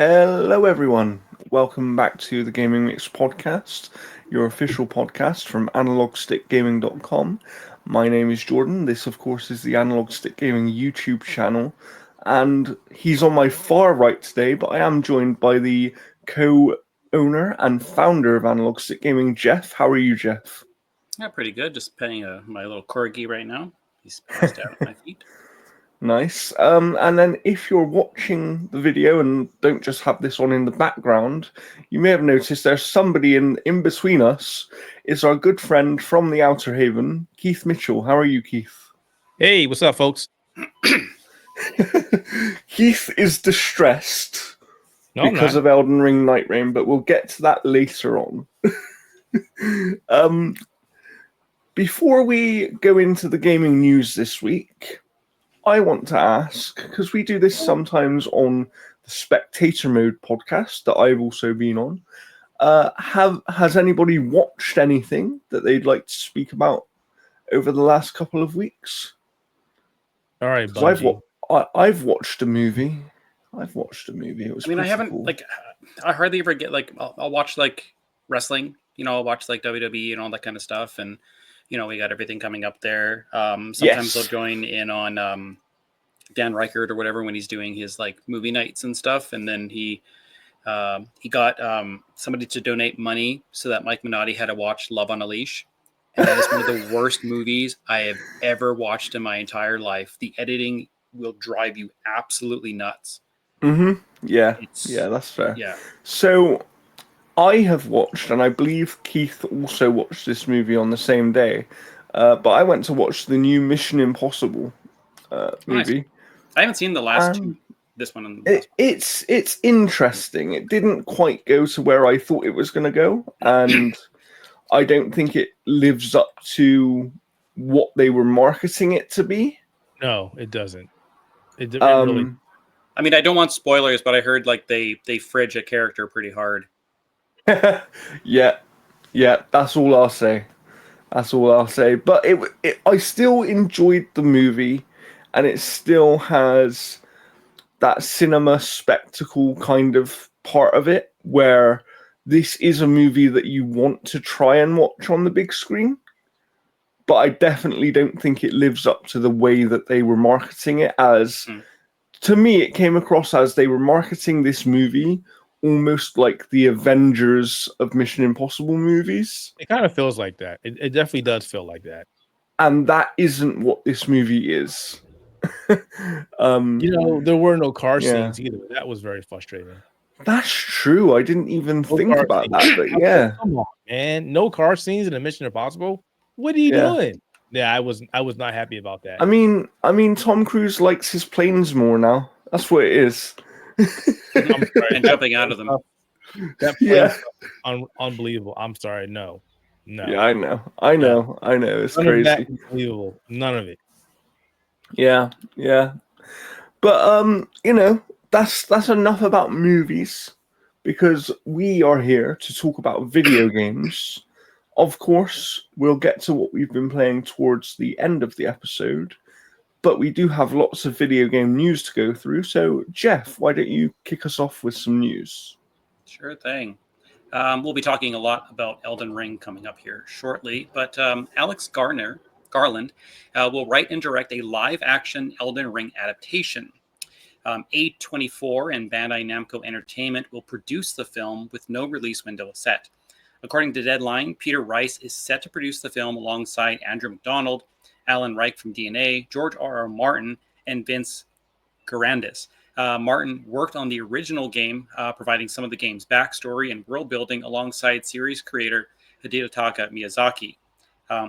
Hello, everyone. Welcome back to the Gaming Mix podcast, your official podcast from analogstickgaming.com. My name is Jordan. This, of course, is the Analog Stick Gaming YouTube channel. And he's on my far right today, but I am joined by the co-owner and founder of Analog Stick Gaming, Jeff. How are you, Jeff? Yeah, pretty good. Just petting my little corgi right now. He's passed out at my feet. Nice. And then if you're watching the video and don't just have this on in the background, you may have noticed there's somebody in between us. It's our good friend from the Outerhaven, Keith Mitchell. How are you, Keith? Hey, what's up, folks? Keith is distressed because of Elden Ring Nightreign, but we'll get to that later on. Before we go into the gaming news this week, I want to ask, because we do this sometimes on the Spectator Mode podcast that I've also been on, has anybody watched anything that they'd like to speak about over the last couple of weeks? All right, I've watched a movie. It was I haven't cool. I hardly ever get I'll watch wrestling. I'll watch WWE and all that kind of stuff, and we got everything coming up there. Sometimes I'll join in on Dan Reichert or whatever when he's doing his movie nights and stuff, and then he got somebody to donate money so that Mike Minotti had to watch Love on a Leash. And that is one of the worst movies I have ever watched in my entire life. The editing will drive you absolutely nuts. Mm-hmm. Yeah, that's fair. Yeah. So I have watched, and I believe Keith also watched this movie on the same day, but I went to watch the new Mission Impossible movie. Nice. I haven't seen the last two. This one. And it's interesting. It didn't quite go to where I thought it was going to go, and I don't think it lives up to what they were marketing it to be. No, it doesn't. It really. I don't want spoilers, but I heard they fridge a character pretty hard. yeah, that's all I'll say. But I still enjoyed the movie, and it still has that cinema spectacle kind of part of it, where this is a movie that you want to try and watch on the big screen. But I definitely don't think it lives up to the way that they were marketing it as. To me, it came across as they were marketing this movie almost like the Avengers of Mission Impossible movies. It kind of feels like that. It definitely does feel like that. And that isn't what this movie is. There were no car scenes either. That was very frustrating. That's true. I didn't even think about that. But yeah. Come on, man. No car scenes in a Mission Impossible? What are you doing? Yeah, I was not happy about that. I mean, Tom Cruise likes his planes more now. That's what it is. I'm sorry, and jumping out of them. That plane unbelievable. I'm sorry, no. Yeah, I know. It's None crazy. Of that unbelievable. None of it. Yeah. But that's enough about movies, because we are here to talk about video games. Of course, we'll get to what we've been playing towards the end of the episode, but we do have lots of video game news to go through. So, Jeff, why don't you kick us off with some news? Sure thing. We'll be talking a lot about Elden Ring coming up here shortly, but Alex Garland will write and direct a live-action Elden Ring adaptation. A24 and Bandai Namco Entertainment will produce the film with no release window set. According to Deadline, Peter Rice is set to produce the film alongside Andrew McDonald, Alan Reich from DNA, George R.R. Martin, and Vince Garandis. Martin worked on the original game, providing some of the game's backstory and world building alongside series creator Hidetaka Miyazaki.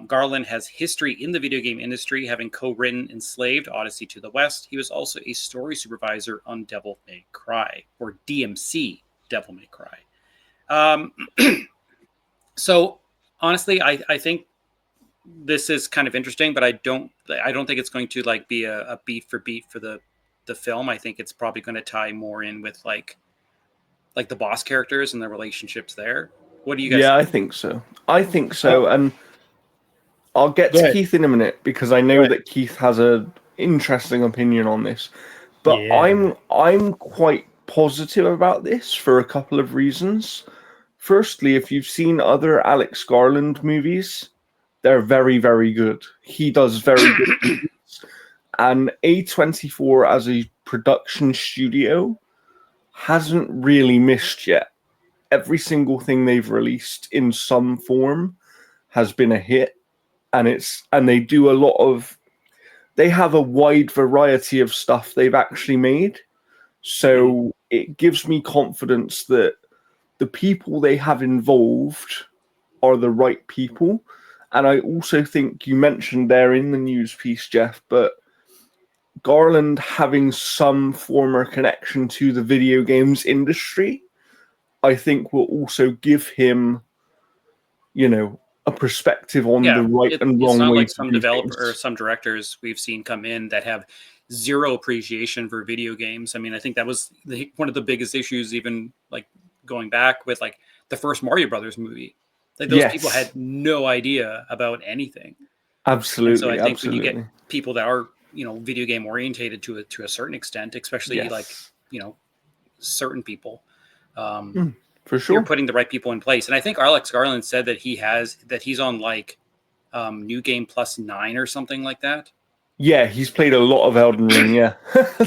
Garland has history in the video game industry, having co-written Enslaved: Odyssey to the West. He was also a story supervisor on Devil May Cry, or DMC Devil May Cry. So honestly, I think this is kind of interesting, but I don't think it's going to be a beat for beat for the film. I think it's probably going to tie more in with like the boss characters and the relationships there. What do you guys think? I think so. And I'll get to Keith in a minute, because I know that Keith has an interesting opinion on this. But I'm quite positive about this for a couple of reasons. Firstly, if you've seen other Alex Garland movies, they're very, very good. He does very good movies. And A24 as a production studio hasn't really missed yet. Every single thing they've released in some form has been a hit, and they do a lot of, they have a wide variety of stuff they've actually made. So it gives me confidence that the people they have involved are the right people. And I also think you mentioned there in the news piece, Jeff, but Garland having some former connection to the video games industry, I think will also give him, a perspective on the right and it's wrong not way like to some do developer or things. some directors we've seen come in that have zero appreciation for video games. I mean, I think that was one of the biggest issues, even like going back with like the first Mario Brothers movie. Like those people Yes, had no idea about anything. And so I absolutely, think when you get absolutely. people that are, video game orientated to a certain extent, especially like, Yes, certain people, um, for you're sure. putting the right people in place. And I think Alex Garland said that he's on like New Game Plus 9 or something like that. Yeah, he's played a lot of Elden Ring, yeah.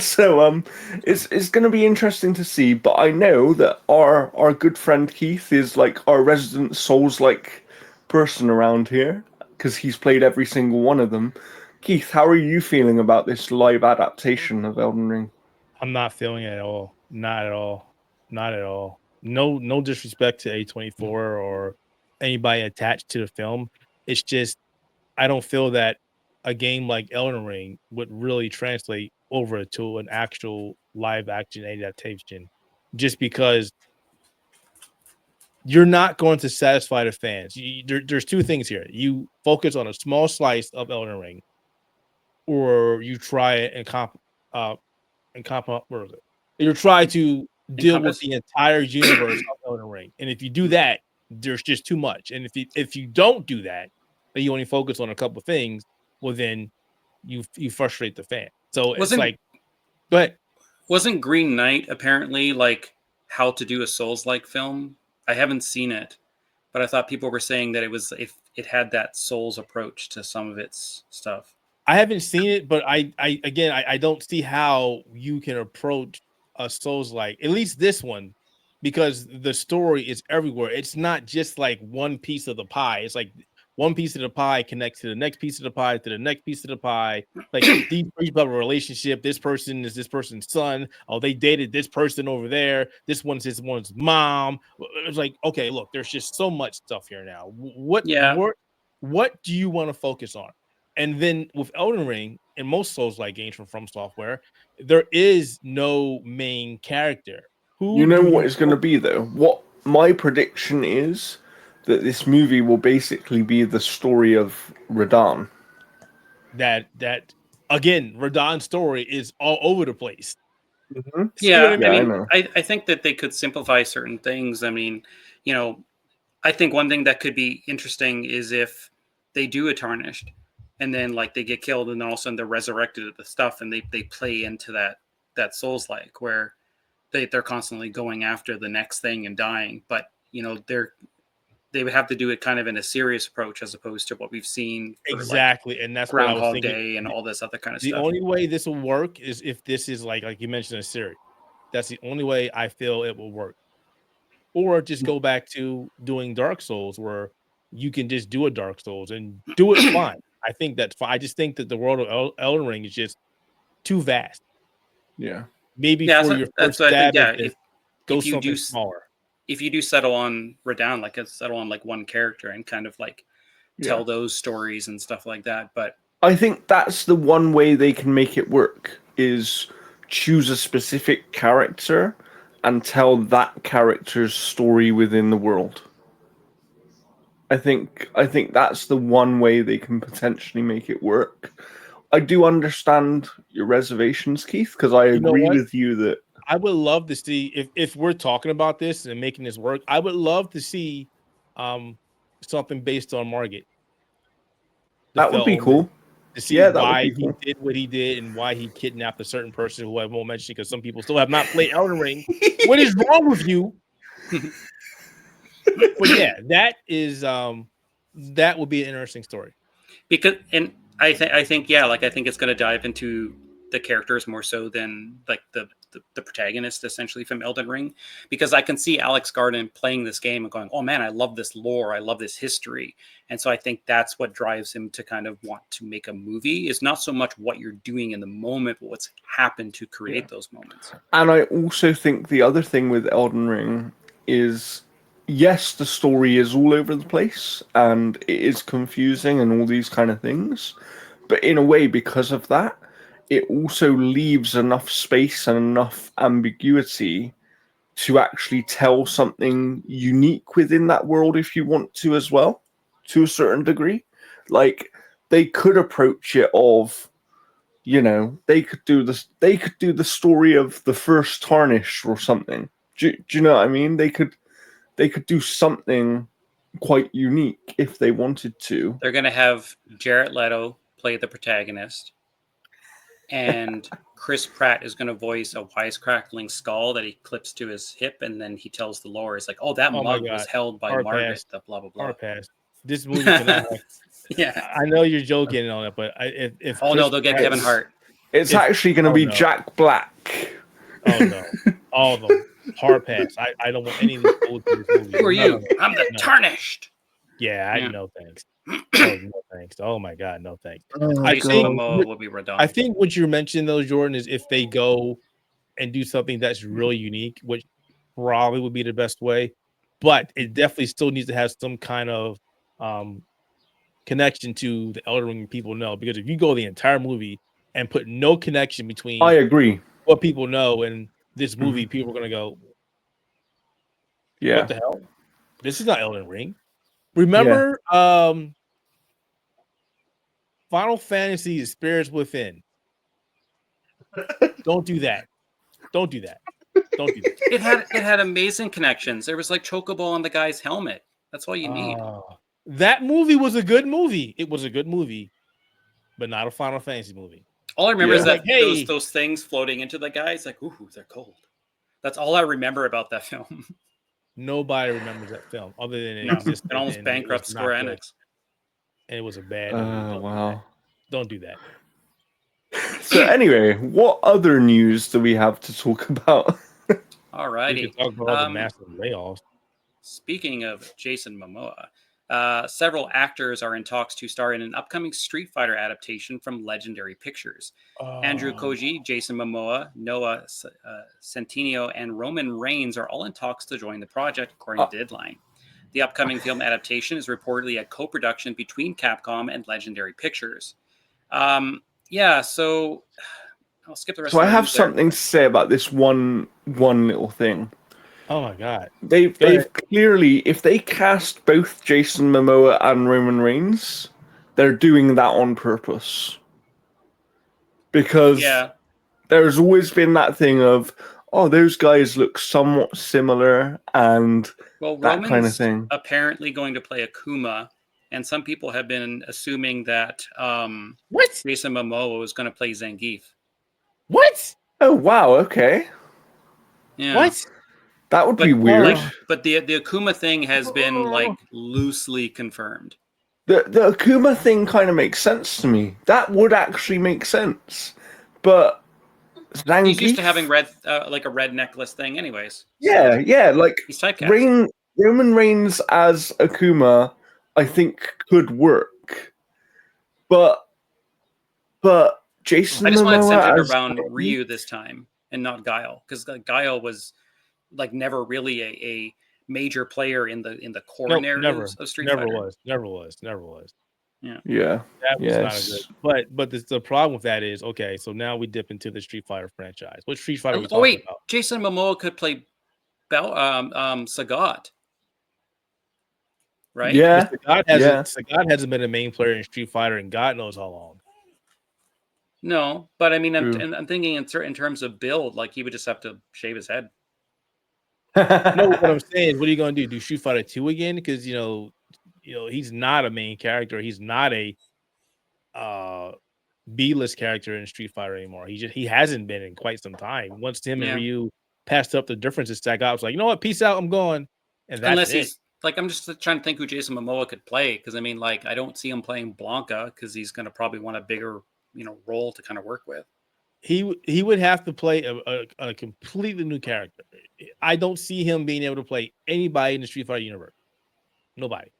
So it's gonna be interesting to see, but I know that our good friend Keith is like our resident Souls like person around here because he's played every single one of them. Keith, how are you feeling about this live adaptation of Elden Ring? I'm not feeling it at all. Not at all. Not at all. No disrespect to A24 or anybody attached to the film. It's just I don't feel that a game like Elden Ring would really translate over to an actual live action adaptation. Just because you're not going to satisfy the fans. There's two things here. You focus on a small slice of Elden Ring, or you try it and what is it? You try to deal with Encompass. the entire universe of Elden Ring, and if you do that, there's just too much. And if you don't do that, and you only focus on a couple of things, well, then you frustrate the fan. So it's Wasn't like, but wasn't Green Knight apparently like how to do a Souls like film? I haven't seen it, but I thought people were saying that if it had that Souls approach to some of its stuff. I haven't seen it, but I don't see how you can approach a Souls like at least this one, because the story is everywhere. It's not just like one piece of the pie. It's like one piece of the pie connects to the next piece of the pie to the next piece of the pie. Like these people have a relationship. This person is this person's son. Oh, they dated this person over there. This one's his one's mom. It's like, okay, look, there's just so much stuff here now. What Yeah, what what do you want to focus on? And then with Elden Ring and most Souls-like games from Software, there is no main character. You Who know do what you it's gonna be though? What my prediction is that this movie will basically be the story of Radahn. that again, Radahn's story is all over the place. Mm-hmm. See what yeah. I I Yeah, I mean? mean, know. I think that they could simplify certain things. I mean, you know, I think one thing that could be interesting is if they do a tarnished and then like they get killed and then all of a sudden they're resurrected at the stuff and they play into that Souls like where they're constantly going after the next thing and dying, but they would have to do it kind of in a serious approach as opposed to what we've seen for like Exactly, and that's what I was Groundhog thinking. Day and all this other kind of The stuff. only way this will work is if this is like you mentioned a series. That's the only way I feel it will work. Or just go back to doing Dark Souls where you can just do a Dark Souls and do it fine. I think that's fine. I just think that the world of Elden Ring is just too vast. Yeah. Maybe Yeah, for so your that's first what I think. stab Yeah, at this, go if you do something smaller. if you do settle on Radahn, like settle on like one character and kind of like Yeah. tell those stories and stuff like that. But I think that's the one way they can make it work is choose a specific character and tell that character's story within the world. I think that's the one way they can potentially make it work. I do understand your reservations, Keith, because I You know agree what? with you that I would love to see if we're talking about this and making this work. I would love to see um something based on Margit, the that would fell be omen. cool. to see Yeah, that would why be he cool. did what he did and why he kidnapped a certain person who I won't mention because some people still have not played Elden Ring. What is wrong with you? But yeah, that would be an interesting story. Because and I think yeah, like I think it's going to dive into the characters more so than like the protagonist essentially from Elden Ring, because I can see Alex Garland playing this game and going, oh man, I love this lore, I love this history, and so I think that's what drives him to kind of want to make a movie, is not so much what you're doing in the moment, but what's happened to create those moments. And I also think the other thing with Elden Ring is, yes, the story is all over the place and it is confusing and all these kind of things, but in a way, because of that, it also leaves enough space and enough ambiguity to actually tell something unique within that world if you want to as well, to a certain degree. Like, they could approach it of, you know, they could do the story of the first Tarnish or something. Do you know what I mean? They could do something quite unique if they wanted to. They're going to have Jared Leto play the protagonist, and Chris Pratt is going to voice a wisecrackling skull that he clips to his hip, and then he tells the lore, it's like, oh, that mug was held by Margaret, the blah blah blah. Hard pass. This movie cannot have. Yeah, I know you're joking on it, but if oh no, they'll get Kevin Hart. It's actually going to be Jack Black. Oh no, all of them. Hard pass. I don't want any of these fools in this movie. Who are you? I'm the Tarnished. Yeah, no thanks. No thanks. Oh my god, no thanks. I think will be redundant. I think what you mentioned though, Jordan, is if they go and do something that's really unique, which probably would be the best way, but it definitely still needs to have some kind of connection to the Elden Ring people know. Because if you go the entire movie and put no connection between, I agree, what people know and this movie, people are gonna go, yeah, what the hell? This is not Elden Ring. Remember, Final Fantasy is Spirits Within. Don't do that. Don't do that. Don't do that. It had amazing connections. There was like Chocobo on the guy's helmet. That's all you need. That movie was a good movie. It was a good movie, but not a Final Fantasy movie. All I remember is that those things floating into the guys, like, ooh, they're cold. That's all I remember about that film. Nobody remembers that film other than it existed. It almost bankrupt Square Enix. And it was a bad movie. Wow. Don't do that. So anyway, what other news do we have to talk about? All righty. We can talk about the massive layoffs. Speaking of Jason Momoa, several actors are in talks to star in an upcoming Street Fighter adaptation from Legendary Pictures. Andrew Koji, Jason Momoa, Noah Centineo, and Roman Reigns are all in talks to join the project, according to Deadline. The upcoming film adaptation is reportedly a co-production between Capcom and Legendary Pictures. So I'll skip the rest. So I have something to say about this one little thing. Oh my god! They've clearly, if they cast both Jason Momoa and Roman Reigns, they're doing that on purpose. Because there's always been that thing of, oh, those guys look somewhat similar, and that Roman's kind of thing. Apparently going to play Akuma, and some people have been assuming that Jason Momoa was going to play Zangief. What? Oh wow! Okay. Yeah. What? That would be weird. But the Akuma thing has been like loosely confirmed. The Akuma thing kind of makes sense to me. That would actually make sense. But Zangief, he's used to having red, like a red necklace thing, anyways. Yeah. Like he's typecast. Roman Reigns as Akuma, I think could work. But Jason, I just want it centered around Zangief? Ryu this time and not Guile, because Guile was like never really a major player in the core narratives of Street Fighter. Never was. Yeah. That was not a good. But the problem with that is, okay, so now we dip into the Street Fighter franchise. What Street Fighter are we talking about? Jason Momoa could play Sagat. Right? Yeah. Sagat hasn't been a main player in Street Fighter in God knows how long. No, but I mean, I'm thinking in terms of build, like he would just have to shave his head. No, what I'm saying, what are you going to do? Do Street Fighter 2 again? Because you know, he's not a main character. He's not a B-list character in Street Fighter anymore. He hasn't been in quite some time. Once him and Ryu passed up the differences, that guy was like, you know what, peace out, I'm going, and that's Unless it. he's like, I'm just trying to think who Jason Momoa could play, because I mean, like, I don't see him playing Blanca because he's going to probably want a bigger, role to kind of work with. He would have to play a completely new character. I don't see him being able to play anybody in the Street Fighter universe. Nobody.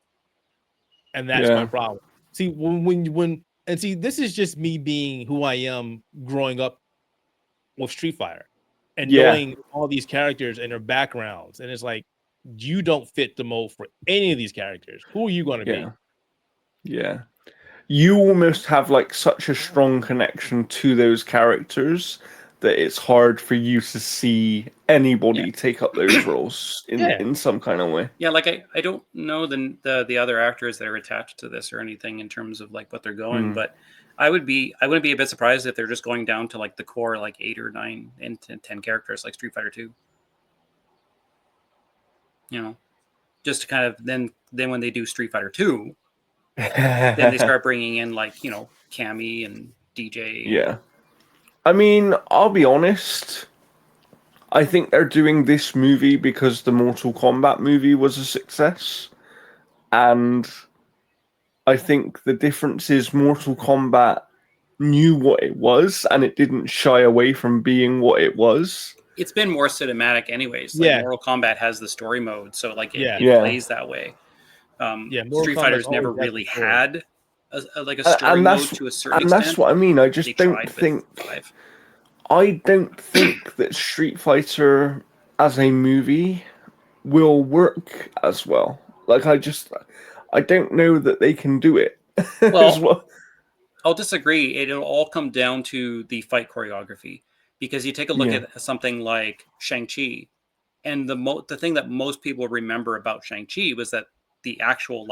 And that's my problem. See, and see, this is just me being who I am growing up with Street Fighter and knowing all these characters and their backgrounds. And it's like, you don't fit the mold for any of these characters. Who are you going to be? Yeah. You almost have like such a strong connection to those characters that it's hard for you to see anybody take up those roles in some kind of way. Yeah, like I don't know the other actors that are attached to this or anything in terms of like what they're going, but I wouldn't be a bit surprised if they're just going down to like the core like 8 or 9 and 10 characters like Street Fighter 2. Just to kind of then when they do Street Fighter 2, then they start bringing in like, Cammy and DJ. Yeah. I mean, I'll be honest. I think they're doing this movie because the Mortal Kombat movie was a success. And I think the difference is Mortal Kombat knew what it was and it didn't shy away from being what it was. It's been more cinematic anyways. Like Mortal Kombat has the story mode, so like it plays that way. Street Fighter's never really had a story mode to a certain extent. And that's what I mean. I just don't think... I don't think that Street Fighter as a movie will work as well. Like, I don't know that they can do it. Well, I'll disagree. It'll all come down to the fight choreography. Because you take a look at something like Shang-Chi, and the thing that most people remember about Shang-Chi was that the actual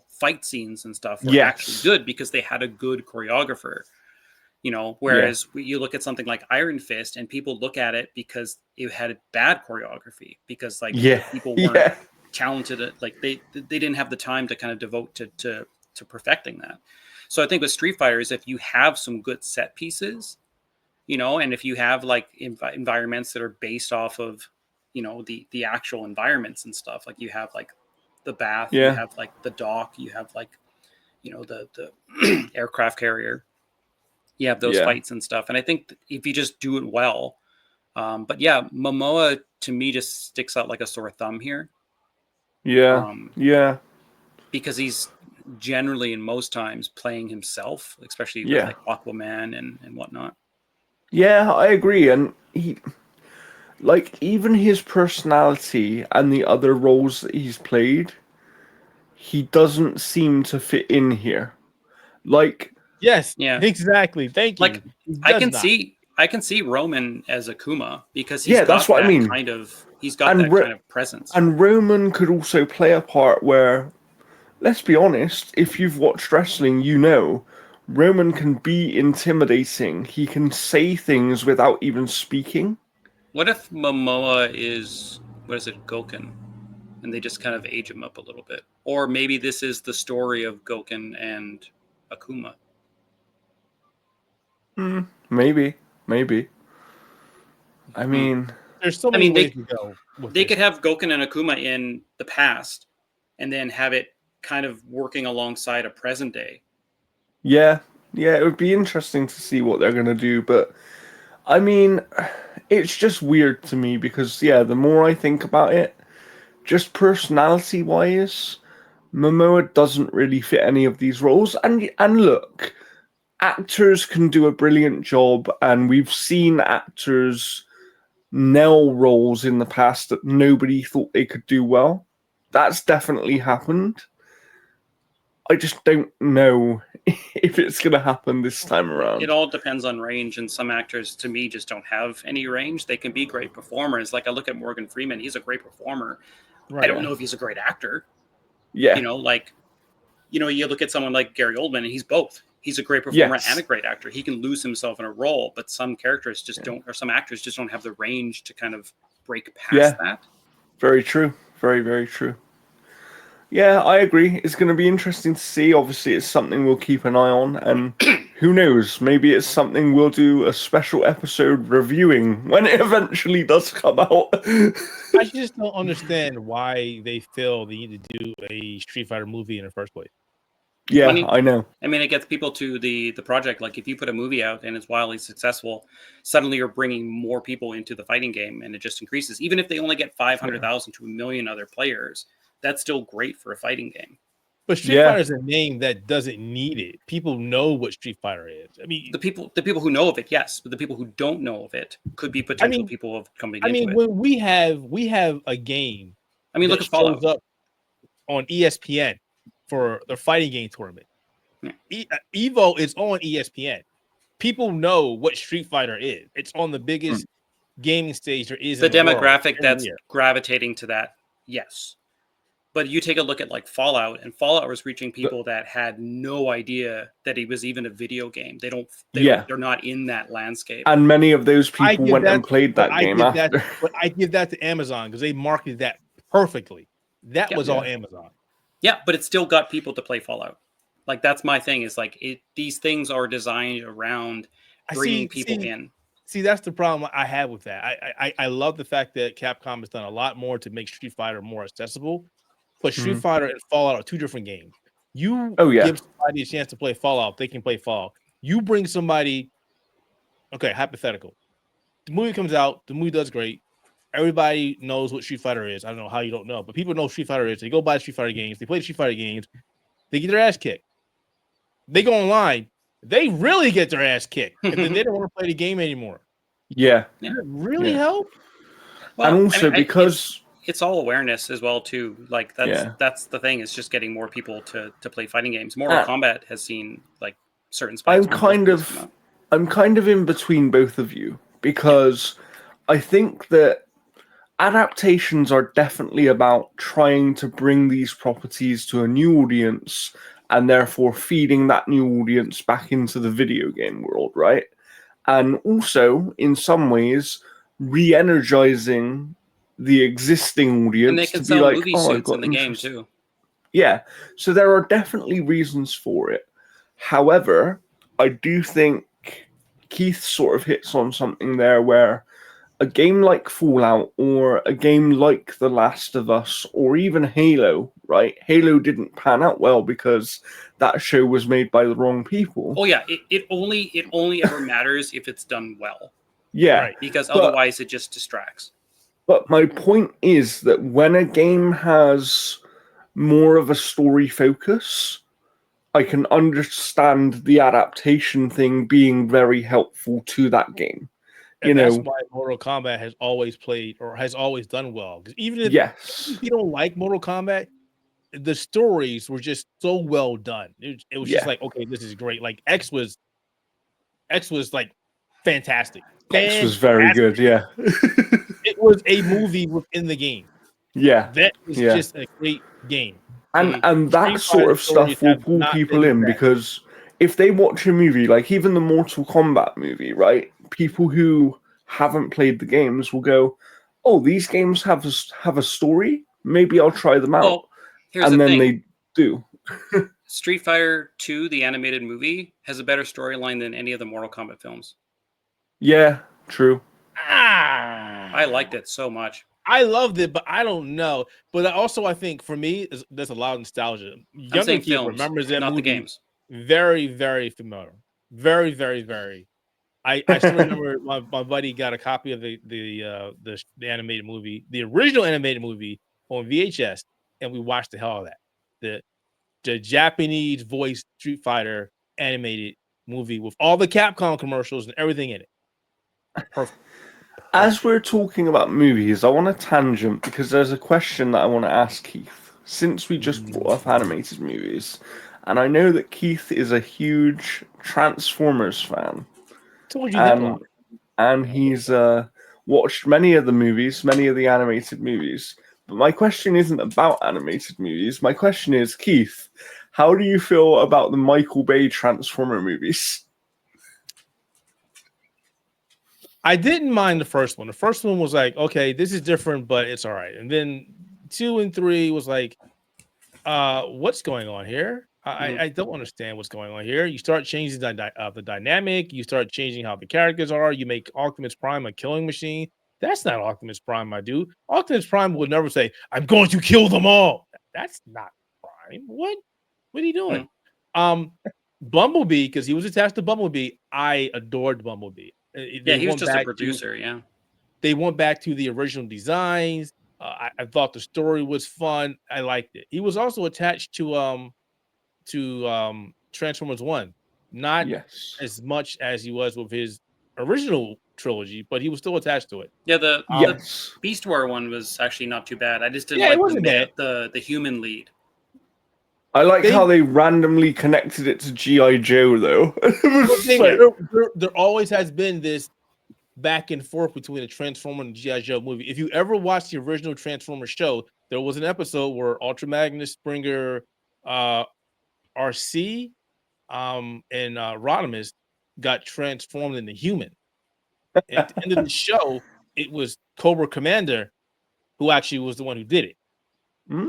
fight scenes and stuff were actually good because they had a good choreographer. Whereas you look at something like Iron Fist and people look at it because it had a bad choreography because people weren't talented at, like they didn't have the time to kind of devote to perfecting that. So I think with Street Fighters, if you have some good set pieces, and if you have like environments that are based off of, the actual environments and stuff, like you have like the bath, you have like the dock, you have like, the aircraft carrier, you have those fights and stuff. And I think if you just do it well, but Momoa to me just sticks out like a sore thumb here. Because he's generally in most times playing himself, especially with like Aquaman and whatnot. Yeah, I agree. And he, like, even his personality and the other roles that he's played, he doesn't seem to fit in here. Like, exactly. Thank you. Like, I can see Roman as Akuma because he's got that's what I mean. He's got that kind of presence. And Roman could also play a part where, let's be honest, if you've watched wrestling, Roman can be intimidating. He can say things without even speaking. What if Momoa is, Goken? And they just kind of age him up a little bit. Or maybe this is the story of Goken and Akuma. Maybe. I mean... There's so many ways to go. They could have Goken and Akuma in the past and then have it kind of working alongside a present day. Yeah, it would be interesting to see what they're going to do, but I mean, it's just weird to me because, the more I think about it, just personality-wise, Momoa doesn't really fit any of these roles. And look, actors can do a brilliant job, and we've seen actors nail roles in the past that nobody thought they could do well. That's definitely happened. I just don't know if it's going to happen this time around. It all depends on range, and some actors, to me, just don't have any range. They can be great performers. Like, I look at Morgan Freeman. He's a great performer. Right. I don't know if he's a great actor. Yeah. You look at someone like Gary Oldman, and he's both. He's a great performer and a great actor. He can lose himself in a role, but some characters just don't, or some actors just don't have the range to kind of break past that. Very true. Very, very true. Yeah, I agree. It's going to be interesting to see. Obviously, it's something we'll keep an eye on, and who knows? Maybe it's something we'll do a special episode reviewing when it eventually does come out. I just don't understand why they feel they need to do a Street Fighter movie in the first place. Yeah, Money. I know. I mean, it gets people to the project. Like, if you put a movie out and it's wildly successful, suddenly you're bringing more people into the fighting game, and it just increases. Even if they only get 500,000 to 1,000,000 other players, that's still great for a fighting game. But Street Fighter is a name that doesn't need it. People know what Street Fighter is. I mean, the people who know of it, yes, but the people who don't know of it could be potential people of coming into it. When we have a game, look at Fallout up on ESPN for the fighting game tournament. Yeah. Evo is on ESPN. People know what Street Fighter is. It's on the biggest gaming stage there is. The in the demographic world that's gravitating to that, yes. But you take a look at like Fallout, and Fallout was reaching people that had no idea that it was even a video game. They're not in that landscape. And many of those people went and played that game after. But I give that to Amazon because they marketed that perfectly. That was all Amazon. Yeah, but it still got people to play Fallout. Like, that's my thing, is like these things are designed around bringing people in. See, that's the problem I have with that. I love the fact that Capcom has done a lot more to make Street Fighter more accessible. But Street Fighter and Fallout are two different games. You give somebody a chance to play Fallout, they can play Fallout. You bring somebody, okay, hypothetical. The movie comes out, the movie does great. Everybody knows what Street Fighter is. I don't know how you don't know, but people know Street Fighter is. They go buy Street Fighter games, they play Street Fighter games, they get their ass kicked. They go online, they really get their ass kicked, and then they don't want to play the game anymore. Yeah. Does it really help? Well, and also because it's all awareness as well too. Like that's the thing. It's just getting more people to play fighting games. Mortal Kombat has seen like certain spikes. I'm kind of in between both of you, because I think that adaptations are definitely about trying to bring these properties to a new audience and therefore feeding that new audience back into the video game world, right? And also, in some ways, re-energizing the existing audience, and they can to sell be like, movie suits in the game too. Yeah, so there are definitely reasons for it. However, I do think Keith sort of hits on something there where a game like Fallout or a game like The Last of Us or even Halo, right? Halo didn't pan out well because that show was made by the wrong people. Oh yeah, it only ever matters if it's done well. Yeah, right, because otherwise it just distracts. But my point is that when a game has more of a story focus, I can understand the adaptation thing being very helpful to that game. And that's why Mortal Kombat has always played or has always done well. Because even if you don't like Mortal Kombat, the stories were just so well done. It was just like, okay, this is great. Like X was like fantastic. X was very good, yeah. It was a movie within the game. Yeah. That was just a great game. And that sort of stuff will pull people in, because if they watch a movie, like even the Mortal Kombat movie, right? People who haven't played the games will go, "Oh, these games have a story. Maybe I'll try them out." Well, here's and the then thing. they do. Street Fighter 2, the animated movie, has a better storyline than any of the Mortal Kombat films. Yeah, true. I liked it so much. I loved it, but I don't know. But also, I think for me, there's a lot of nostalgia. Younger kid remembers that not movie. The games. Very, very familiar. Very, very, very. I still remember my buddy got a copy of the animated movie, the original animated movie on VHS, and we watched the hell out of that. The Japanese voice Street Fighter animated movie with all the Capcom commercials and everything in it. Perfect. As we're talking about movies, I want to tangent because there's a question that I want to ask Keith. Since we just brought up animated movies, and I know that Keith is a huge Transformers fan. Told you that. And he's watched many of the movies, many of the animated movies. But my question isn't about animated movies. My question is, Keith, how do you feel about the Michael Bay Transformer movies? I didn't mind the first one. The first one was like, okay, this is different, but it's all right. And then 2 and 3 was like, what's going on here? I don't understand what's going on here. You start changing the dynamic. You start changing how the characters are. You make Optimus Prime a killing machine. That's not Optimus Prime, my dude. Optimus Prime would never say, "I'm going to kill them all." That's not Prime. What are you doing? Bumblebee, because he was attached to Bumblebee. I adored Bumblebee. Yeah, he was just a producer. Yeah. They went back to the original designs. I thought the story was fun. I liked it. He was also attached to Transformers 1. Not Yes. as much as he was with his original trilogy, but he was still attached to it. Yeah, the Yes. Beast War one was actually not too bad. I just didn't Yeah, it like wasn't bad. the human lead. I like how they randomly connected it to G.I. Joe, though. There always has been this back and forth between the Transformer and the G.I. Joe movie. If you ever watched the original Transformer show, there was an episode where Ultra Magnus, Springer, RC, and Rodimus got transformed into human. At the end of the show, it was Cobra Commander who actually was the one who did it.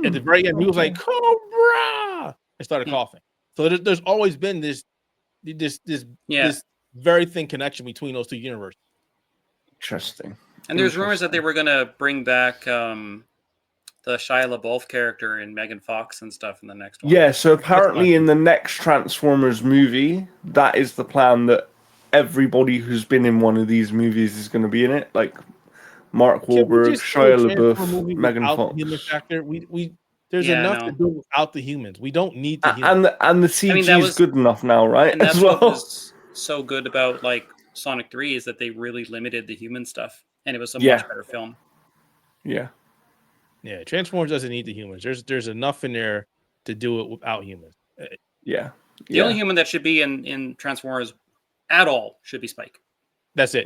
At the very end, he was like, "Cobra!" and started coughing. So there's always been this very thin connection between those two universes. Interesting. And there's rumors that they were going to bring back the Shia LaBeouf character in Megan Fox and stuff in the next one. Yeah, so apparently in the next Transformers movie, that is the plan, that everybody who's been in one of these movies is going to be in it. Like Mark Wahlberg, Shia LaBeouf, Megan Fox. The human factor. There's enough to do without the humans. We don't need the humans. And the CG is good enough now, right? And that's what was so good about like Sonic 3 is that they really limited the human stuff, and it was a much better film. Yeah. Yeah, Transformers doesn't need the humans. There's enough in there to do it without humans. Yeah. The only human that should be in Transformers at all should be Spike. That's it.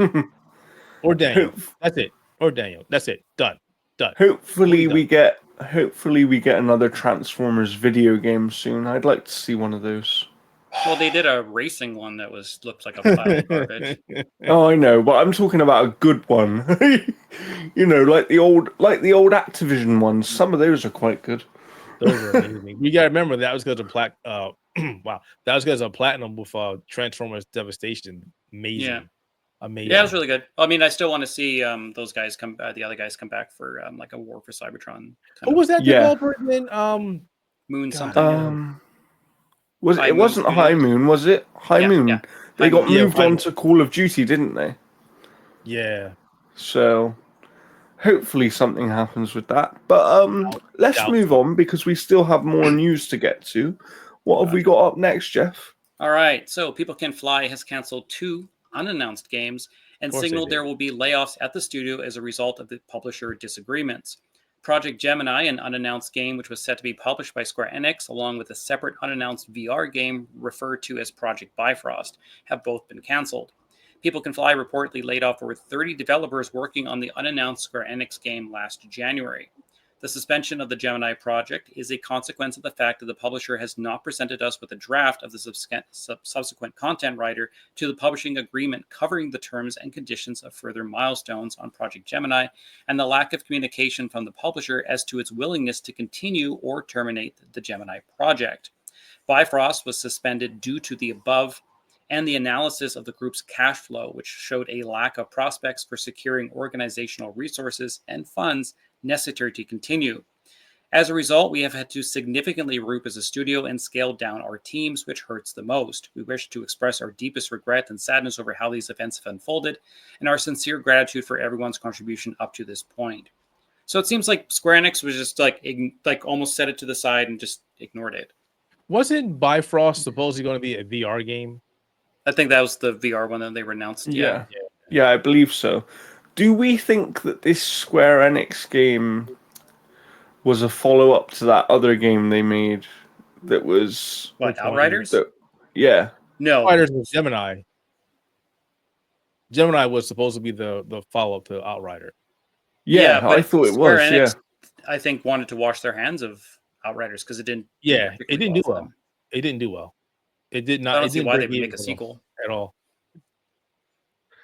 Or Daniel. That's it. Or Daniel. That's it. Done. Hopefully we get another Transformers video game soon. I'd like to see one of those. Well, they did a racing one that looked like a pile of garbage. Oh, I know, but I'm talking about a good one. You know, like the old Activision ones. Some of those are quite good. Those are amazing. You gotta remember that was because of wow, that was because of platinum with Transformers Devastation. Amazing. Yeah. Amazing. Yeah, it was really good. I mean, I still want to see those guys the other guys come back for like a War for Cybertron. Who was that developer again? Moon something. It wasn't High Moon, was it? High Moon. Yeah. They got moved on to Call of Duty, didn't they? Yeah. So hopefully something happens with that. But let's move on because we still have more news to get to. What have we got up next, Jeff? All right. So People Can Fly has canceled 2 unannounced games and signaled there will be layoffs at the studio as a result of the publisher disagreements. Project Gemini, an unannounced game which was set to be published by Square Enix, along with a separate unannounced VR game referred to as Project Bifrost, have both been canceled. People Can Fly reportedly laid off over 30 developers working on the unannounced Square Enix game last January. The suspension of the Gemini project is a consequence of the fact that the publisher has not presented us with a draft of the subsequent content writer to the publishing agreement covering the terms and conditions of further milestones on Project Gemini, and the lack of communication from the publisher as to its willingness to continue or terminate the Gemini project. Bifrost was suspended due to the above and the analysis of the group's cash flow, which showed a lack of prospects for securing organizational resources and funds necessary to continue. As a result, we have had to significantly regroup as a studio and scale down our teams, which hurts the most. We wish to express our deepest regret and sadness over how these events have unfolded, and our sincere gratitude for everyone's contribution up to this point. So it seems like Square Enix was just like almost set it to the side and just ignored it. Wasn't Bifrost supposedly going to be a VR game? I think that was the VR one that they announced. Yeah, I believe so. Do we think that this Square Enix game was a follow-up to that other game they made that was... What, Outriders? Yeah. No. Outriders was Gemini. Gemini was supposed to be the follow-up to Outrider. Yeah, I thought it was, Enix, I think, wanted to wash their hands of Outriders because it didn't... Yeah, it didn't do well. It didn't do well. It did not... I don't see why they would make a sequel. At all.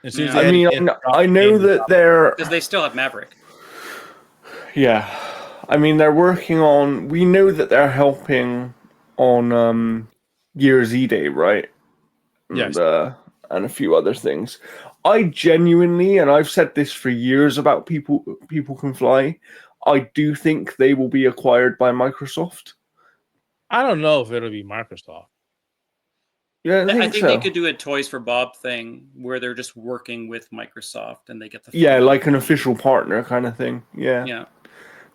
I know that they're... Because they still have Maverick. Yeah. I mean, they're working on. We know that they're helping on Gears E-Day, right? Yes. And a few other things. I genuinely, and I've said this for years about people can fly. I do think they will be acquired by Microsoft. I don't know if it'll be Microsoft. Yeah, I I think think they so. could do a Toys for Bob thing where they're just working with Microsoft and they get the Yeah, funding like an from- official partner kind of thing. Yeah. Yeah,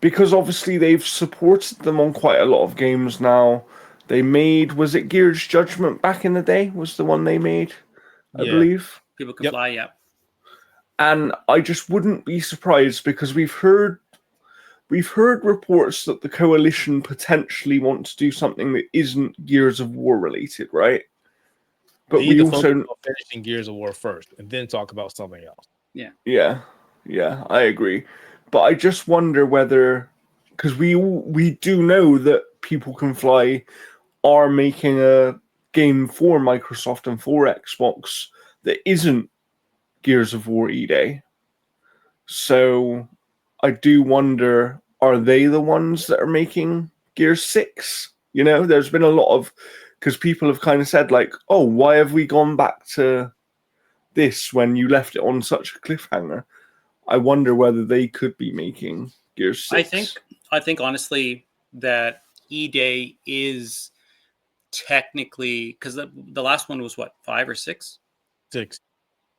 Because obviously they've supported them on quite a lot of games now. They made, was it Gears Judgment back in the day? Was the one they made, I Yeah. believe. people can Yep. fly. Yeah, And I just wouldn't be surprised because we've heard reports that the coalition potentially want to do something that isn't Gears of War related, right? They But need we to focus also, on finishing Gears of War first and then talk about something else. yeah, I agree. But I just wonder whether, because we do know that People Can Fly are making a game for Microsoft and for Xbox that isn't Gears of War E-Day. So I do wonder, are they the ones that are making Gears 6? You know, there's been a lot of, because people have kind of said, like, oh, why have we gone back to this when you left it on such a cliffhanger? I wonder whether they could be making Gears 6. I think honestly that E-Day is technically because the last one was what 5 or 6, 6. 6.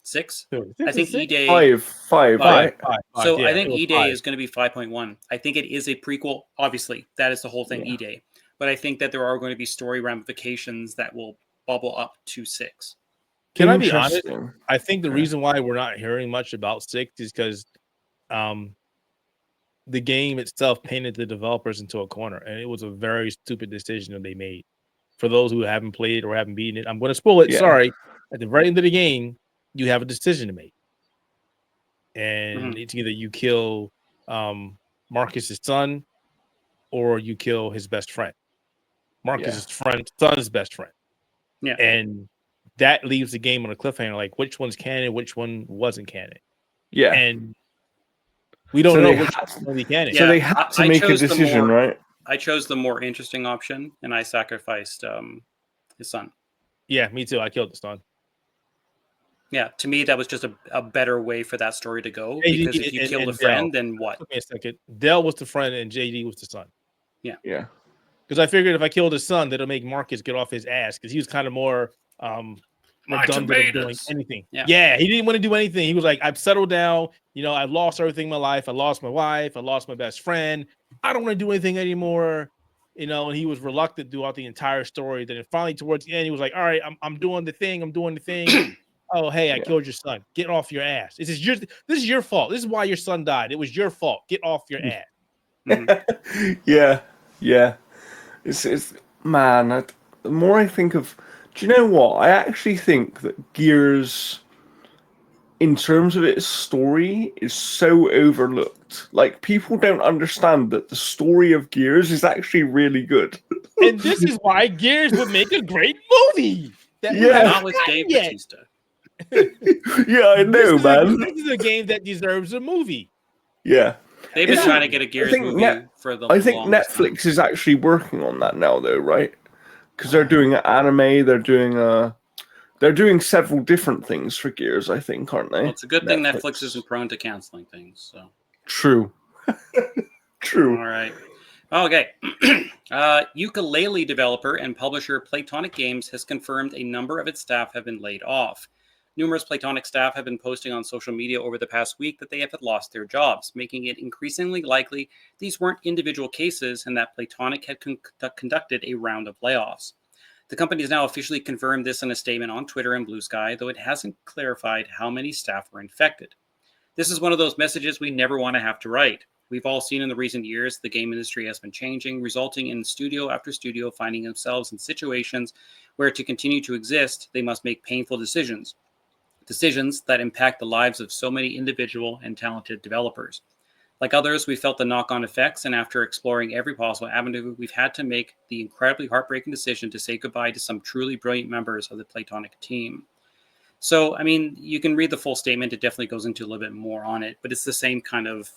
Six I or think six? E-Day. Five, Five. right? So Yeah, I think it was E-Day 5. is going to be 5.1. I think it is a prequel. Obviously, that is the whole thing. Yeah. E-Day, but I think that there are going to be story ramifications that will bubble up to 6. Can I be honest? Interesting. I think the Okay. reason why we're not hearing much about 6 is because the game itself painted the developers into a corner, and it was a very stupid decision that they made. For those who haven't played or haven't beaten it, I'm going to spoil it. Yeah. Sorry. At the very end of the game, you have a decision to make, and it's either you kill Marcus's son or you kill his best friend. Marcus's son's best friend. Yeah. And that leaves the game on a cliffhanger, like which one's canon, which one wasn't canon. Yeah. And we don't know which one's going to be canon. So they had to make a decision, right? I chose the more interesting option, and I sacrificed his son. Yeah, me too. I killed the son. Yeah, to me, that was just a better way for that story to go. Because if you killed a friend, then what? Give me a second. Dell was the friend and JD was the son. Yeah. Yeah. Because I figured if I killed his son, that'll make Marcus get off his ass because he was kind of more redundant of doing anything. Yeah, he didn't want to do anything. He was like, I've settled down. You know, I've lost everything in my life. I lost my wife. I lost my best friend. I don't want to do anything anymore. You know, and he was reluctant throughout the entire story. Then finally, towards the end, he was like, all right, I'm doing the thing. I'm doing the thing. Oh, hey, I killed your son. Get off your ass. This is your fault. This is why your son died. It was your fault. Get off your ass. Yeah. It's man, the more I think of, do you know what? I actually think that Gears, in terms of its story, is so overlooked. Like, people don't understand that the story of Gears is actually really good. And this is why Gears would make a great movie. Not with Dave Bautista. Yeah, I know, man. This is a game that deserves a movie. Yeah. They've been trying to get a Gears movie for the I think longest Netflix time. is actually working on that now, though, right? Because they're doing an anime, they're doing several different things for Gears, I think, aren't they? Well, it's a good thing Netflix isn't prone to canceling things. So true. True. All right. Okay. Ukulele developer and publisher Platonic Games has confirmed a number of its staff have been laid off. Numerous Platonic staff have been posting on social media over the past week that they have lost their jobs, making it increasingly likely these weren't individual cases and that Platonic had conducted a round of layoffs. The company has now officially confirmed this in a statement on Twitter and Blue Sky, though it hasn't clarified how many staff were infected. This is one of those messages we never want to have to write. We've all seen in the recent years the game industry has been changing, resulting in studio after studio finding themselves in situations where to continue to exist, they must make painful decisions. Decisions that impact the lives of so many individual and talented developers. Like others, we felt the knock-on effects, and after exploring every possible avenue, we've had to make the incredibly heartbreaking decision to say goodbye to some truly brilliant members of the Platonic team. So, I mean, you can read the full statement. It definitely goes into a little bit more on it, but it's the same kind of,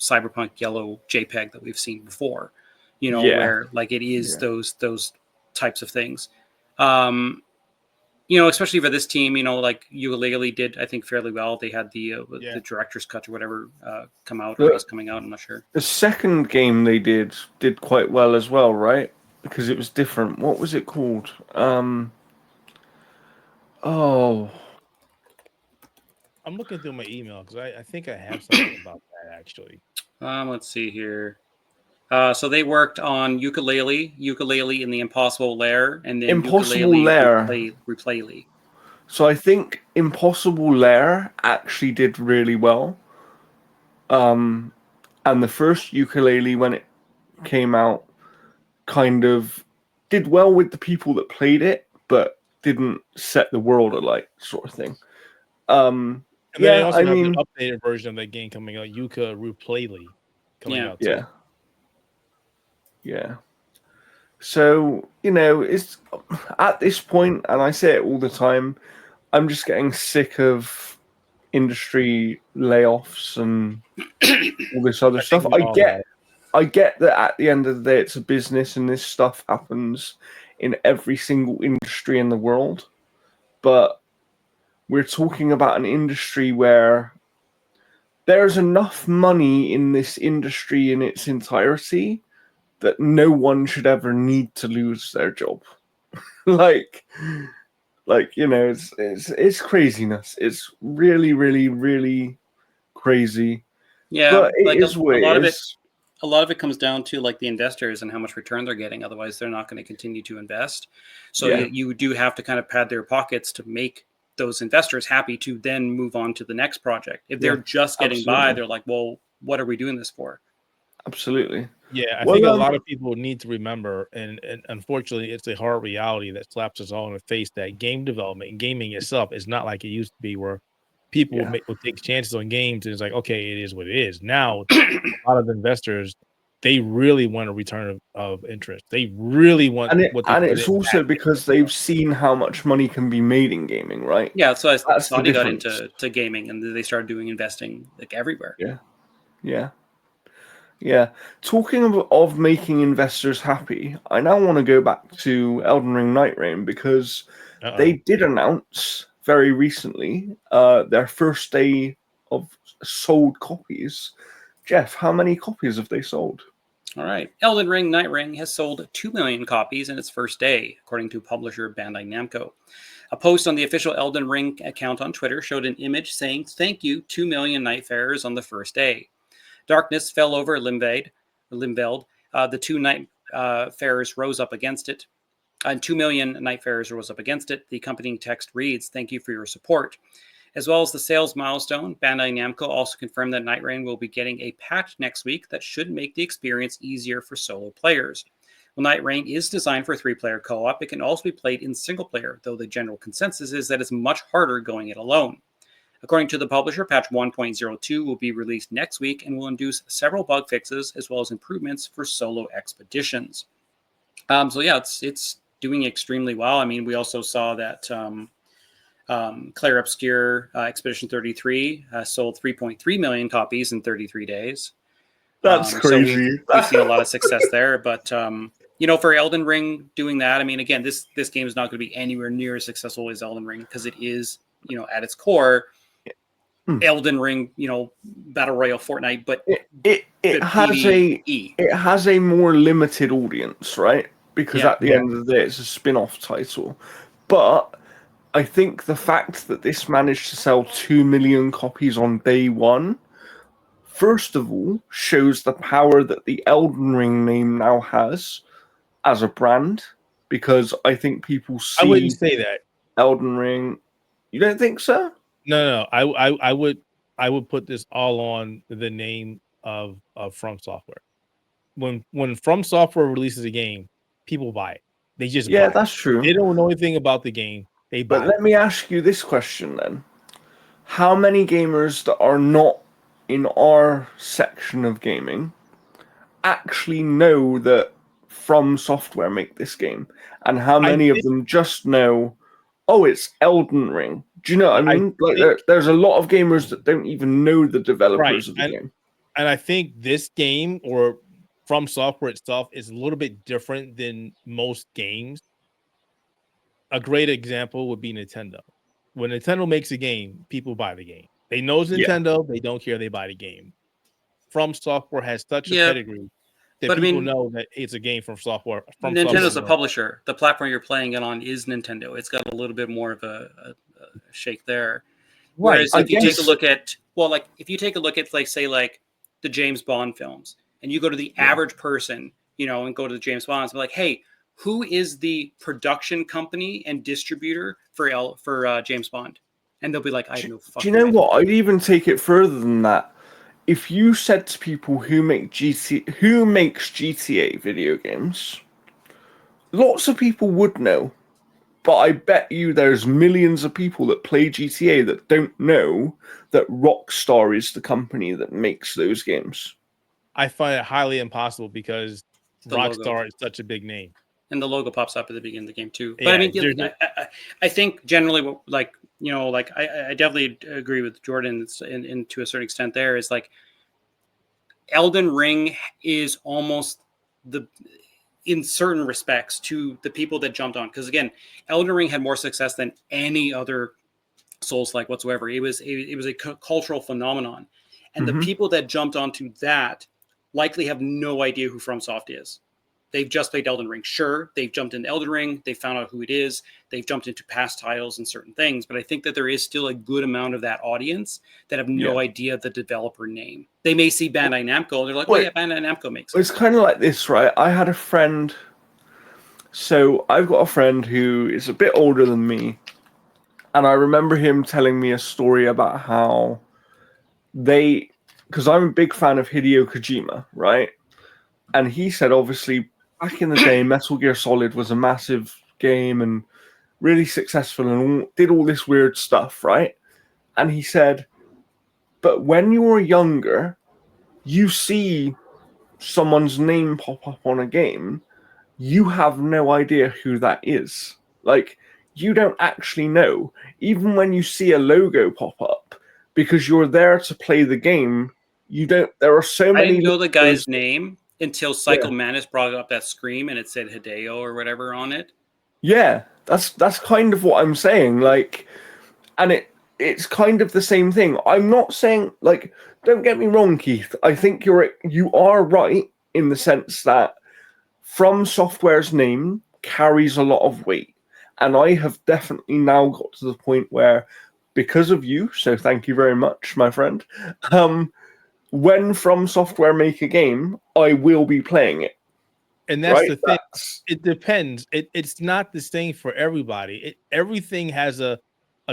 cyberpunk yellow JPEG that we've seen before. Yeah. Where like it is Yeah. those types of things. Especially for this team, like Ukulele did, I think, fairly well. They had the director's cut or whatever come out, or is coming out. I'm not sure. The second game they did quite well as well, right? Because it was different. What was it called? I'm looking through my email because I think I have something about that actually. Let's see here. So they worked on Ukulele in the Impossible Lair, and then Impossible Ukulele Lair. Replay. So I think Impossible Lair actually did really well. And the first Ukulele, when it came out, kind of did well with the people that played it, but didn't set the world alight, sort of thing. And then they also have an updated version of that game coming out, Yuka Replay coming out too. Yeah. So, it's at this point, and I say it all the time, I'm just getting sick of industry layoffs and all this other stuff. I get that at the end of the day, it's a business and this stuff happens in every single industry in the world. But we're talking about an industry where there's enough money in this industry in its entirety that no one should ever need to lose their job. It's craziness. It's really, really, really crazy. Yeah, but it like is what it is. A lot of it comes down to like the investors and how much return they're getting. Otherwise, they're not going to continue to invest. So you do have to kind of pad their pockets to make those investors happy to then move on to the next project. If they're just getting by, they're like, well, what are we doing this for? Absolutely. Yeah, I think a lot of people need to remember, and unfortunately, it's a hard reality that slaps us all in the face that game development and gaming itself is not like it used to be, where people will take chances on games and it's like, okay, it is what it is. Now, a lot of investors, they really want a return of interest. They really want and it's also because they've seen how much money can be made in gaming, right? Yeah, so Saudi got into gaming and they started doing investing like everywhere. Yeah. Talking of making investors happy, I now want to go back to Elden Ring Nightreign because they did announce very recently their first day of sold copies. Jeff, how many copies have they sold? All right. Elden Ring Nightreign has sold 2 million copies in its first day, according to publisher Bandai Namco. A post on the official Elden Ring account on Twitter showed an image saying, "Thank you, 2 million Nightfarers on the first day. Darkness fell over Limveld. The two Nightfarers rose up against it. And 2 million Nightfarers rose up against it. The accompanying text reads, 'Thank you for your support.' As well as the sales milestone, Bandai Namco also confirmed that Nightreign will be getting a patch next week that should make the experience easier for solo players. While Nightreign is designed for 3-player co-op, it can also be played in single player, though the general consensus is that it's much harder going it alone. According to the publisher, patch 1.02 will be released next week and will induce several bug fixes as well as improvements for solo expeditions." It's doing extremely well. I mean, we also saw that Claire Obscure Expedition 33 sold 3.3 million copies in 33 days. That's crazy. So we've seen a lot of success there. But, for Elden Ring doing that, I mean, again, this game is not going to be anywhere near as successful as Elden Ring because it is, at its core, Elden Ring, Battle Royale Fortnite, but it has a more limited audience, right? Because at the end of the day, it's a spin-off title. But I think the fact that this managed to sell 2 million copies on day one, first of all, shows the power that the Elden Ring name now has as a brand. Because I think people see. I wouldn't say that. Elden Ring. You don't think so? No. I would put this all on the name of From Software. When From Software releases a game, people buy it. They just buy that's true. They don't know anything about the game. They buy But let me ask you this question then. How many gamers that are not in our section of gaming actually know that From Software make this game? And how many of them just know, oh, it's Elden Ring? Do you know what I mean? There's a lot of gamers that don't even know the developers of the game. And I think this game or From Software itself is a little bit different than most games. A great example would be Nintendo. When Nintendo makes a game, people buy the game. They know it's Yeah. Nintendo. They don't care. They buy the game. From Software has such a Yeah, pedigree that but I people mean, know that it's a game from software. From Nintendo's a software. publisher. The platform you're playing it on is Nintendo. It's got a little bit more of a shake there. Right. Whereas if you take a look at, if you take a look at, like, say, like the James Bond films, and you go to the average person, and go to the James Bonds, and be like, hey, who is the production company and distributor for James Bond? And they'll be like, I have no fucking Do you know idea. what? I'd even take it further than that. If you said to people who makes GTA video games, lots of people would know. But I bet you there's millions of people that play GTA that don't know that Rockstar is the company that makes those games. I find it highly impossible because The Rockstar logo. is such a big name. And the logo pops up at the beginning of the game too. But Yeah, I mean, I think generally, I definitely agree with Jordan in to a certain extent. There is like Elden Ring is almost in certain respects to the people that jumped on, because again, Elden Ring had more success than any other Souls like whatsoever. It was a cultural phenomenon, and the people that jumped onto that likely have no idea who FromSoft is. They've just played Elden Ring. Sure, they've jumped into Elden Ring. They found out who it is. They've jumped into past titles and certain things. But I think that there is still a good amount of that audience that have no idea the developer name. They may see Bandai Namco. They're like, oh, yeah, Bandai Namco makes it. It's kind of like this, right? I had a friend. So I've got a friend who is a bit older than me. And I remember him telling me a story about how because I'm a big fan of Hideo Kojima, right? And he said, obviously, back in the day, Metal Gear Solid was a massive game and really successful and did all this weird stuff, right? And he said, but when you're younger, you see someone's name pop up on a game, you have no idea who that is. Like, you don't actually know. Even when you see a logo pop up, because you're there to play the game, you don't. There are so many. I didn't know the guy's name until Psycho Manus brought up that scream and it said Hideo or whatever on it. Yeah, that's kind of what I'm saying. Like, and it's kind of the same thing. I'm not saying, like, don't get me wrong, Keith. I think you are right in the sense that From Software's name carries a lot of weight. And I have definitely now got to the point where, because of you, so thank you very much, my friend, when From Software make a game, I will be playing it. And that's the thing. It depends. It's not the same for everybody. Everything has a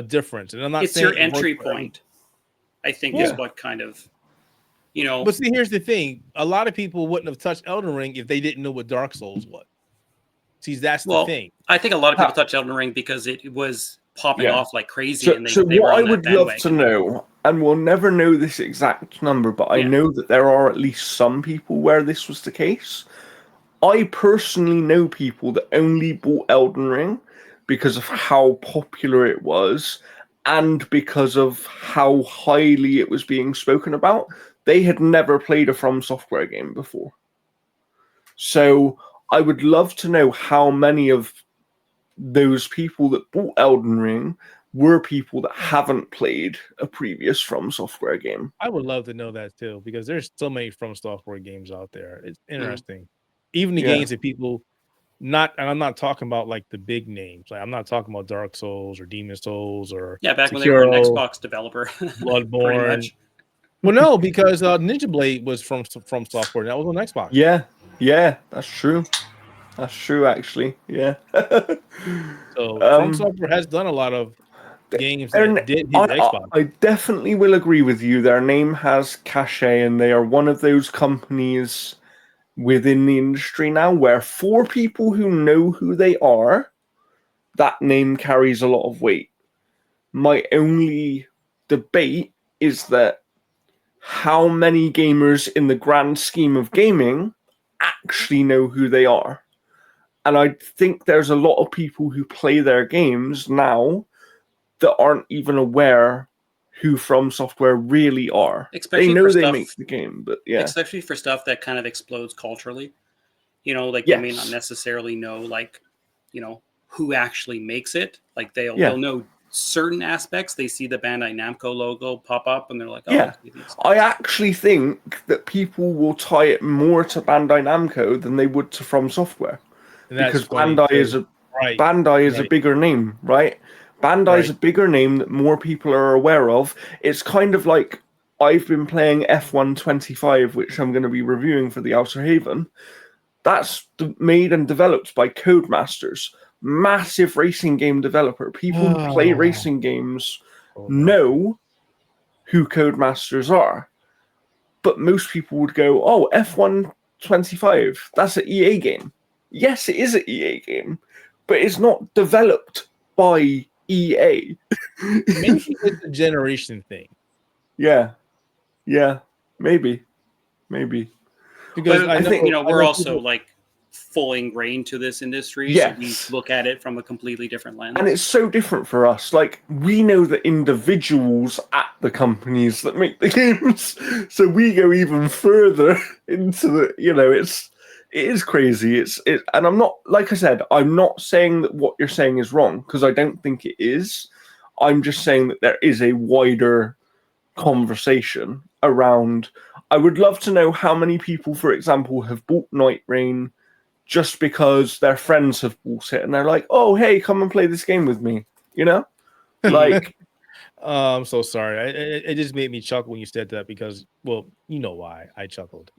difference. And I'm not saying it's your entry point, I think, is what kind of, But see, here's the thing. A lot of people wouldn't have touched Elden Ring if they didn't know what Dark Souls was. See, that's the thing. I think a lot of people touched Elden Ring because it was popping off like crazy. So what I would love to know, and we'll never know this exact number, but I know that there are at least some people where this was the case. I personally know people that only bought Elden Ring because of how popular it was and because of how highly it was being spoken about. They had never played a From Software game before. So I would love to know how many of those people that bought Elden Ring were people that haven't played a previous From Software game. I would love to know that too, because there's so many From Software games out there. It's interesting. Even the games that people and I'm not talking about like the big names. Like I'm not talking about Dark Souls or Demon Souls or back when they were an Xbox developer. Bloodborne. Well, no, because Ninja Blade was from Software. That was on Xbox. Yeah, that's true. That's true, actually. Yeah. So From Software has done a lot of games that did hit Xbox. I definitely will agree with you. Their name has cachet, and they are one of those companies within the industry now where for people who know who they are, that name carries a lot of weight. My only debate is that how many gamers in the grand scheme of gaming actually know who they are. And I think there's a lot of people who play their games now that aren't even aware who From Software really are. Especially they know for they stuff, make the game, but yeah. especially for stuff that kind of explodes culturally. You know, like you may not Yes. necessarily know, like, you know, who actually makes it. Like Yeah. they'll know certain aspects. They see the Bandai Namco logo pop up, and they're like, "Oh, Yeah. okay, these I guys." actually think that people will tie it more to Bandai Namco than they would to From Software. And that's Because funny. Bandai is a Right. bigger name, right? Bandai is a bigger name that more people are aware of. It's kind of like I've been playing F125, which I'm going to be reviewing for the Outerhaven. That's made and developed by Codemasters, massive racing game developer. People who play racing games know who Codemasters are. But most people would go, "Oh, F125, that's an EA game." Yes, it is an EA game, but it's not developed by EA. Maybe it's a generation thing. Yeah, maybe. Because But I think, you know, we're also people, like full ingrained to this industry, so we Yes. look at it from a completely different lens. And it's so different for us. Like, we know the individuals at the companies that make the games, so we go even further into the. It is crazy. And I'm not, like I said, I'm not saying that what you're saying is wrong because I don't think it is. I'm just saying that there is a wider conversation around. I would love to know how many people, for example, have bought Nightreign just because their friends have bought it and they're like, "Oh, hey, come and play this game with me," you know? Like, I'm so sorry. It just made me chuckle when you said that because, well, you know why I chuckled.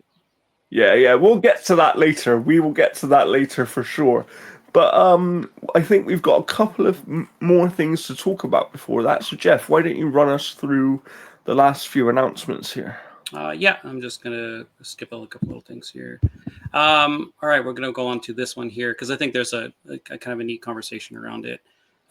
yeah, we'll get to that later. We will get to that later for sure. But I think we've got a couple of more things to talk about before that. So, Jeff, why don't you run us through the last few announcements here? Yeah, I'm just gonna skip a couple little things here. All right, we're gonna go on to this one here because I think there's a kind of a neat conversation around it.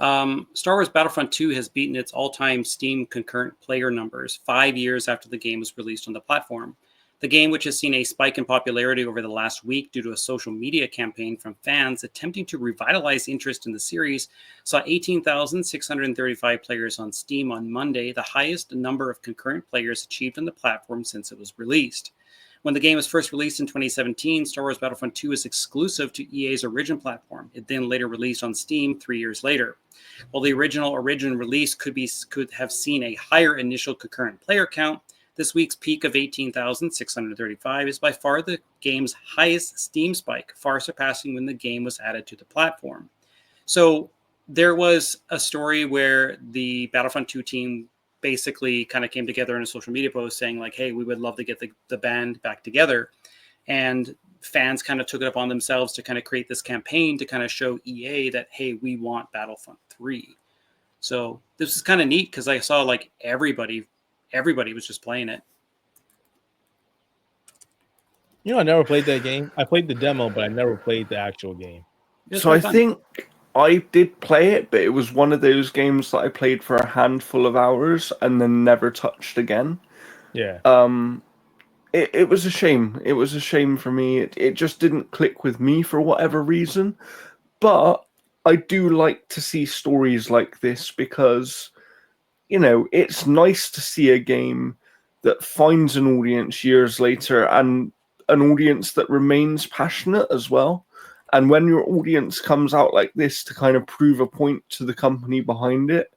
Star Wars Battlefront 2 has beaten its all-time Steam concurrent player numbers 5 years after the game was released on the platform. The game, which has seen a spike in popularity over the last week due to a social media campaign from fans attempting to revitalize interest in the series, saw 18,635 players on Steam on Monday, the highest number of concurrent players achieved on the platform since it was released. When the game was first released in 2017, Star Wars Battlefront 2 was exclusive to EA's Origin platform. It then later released on Steam 3 years later. While the original Origin release could have seen a higher initial concurrent player count, this week's peak of 18,635 is by far the game's highest Steam spike, far surpassing when the game was added to the platform. So there was a story where the Battlefront 2 team basically kind of came together in a social media post saying like, "Hey, we would love to get the band back together." And fans kind of took it upon themselves to kind of create this campaign to kind of show EA that, hey, we want Battlefront 3. So this is kind of neat because I saw like everybody was just playing it. You know, I never played that game. I played the demo, but I never played the actual game. So I think I did play it, but it was one of those games that I played for a handful of hours and then never touched again. Yeah. It was a shame. It was a shame for me. It just didn't click with me for whatever reason. But I do like to see stories like this because, it's nice to see a game that finds an audience years later and an audience that remains passionate as well. And when your audience comes out like this to kind of prove a point to the company behind it,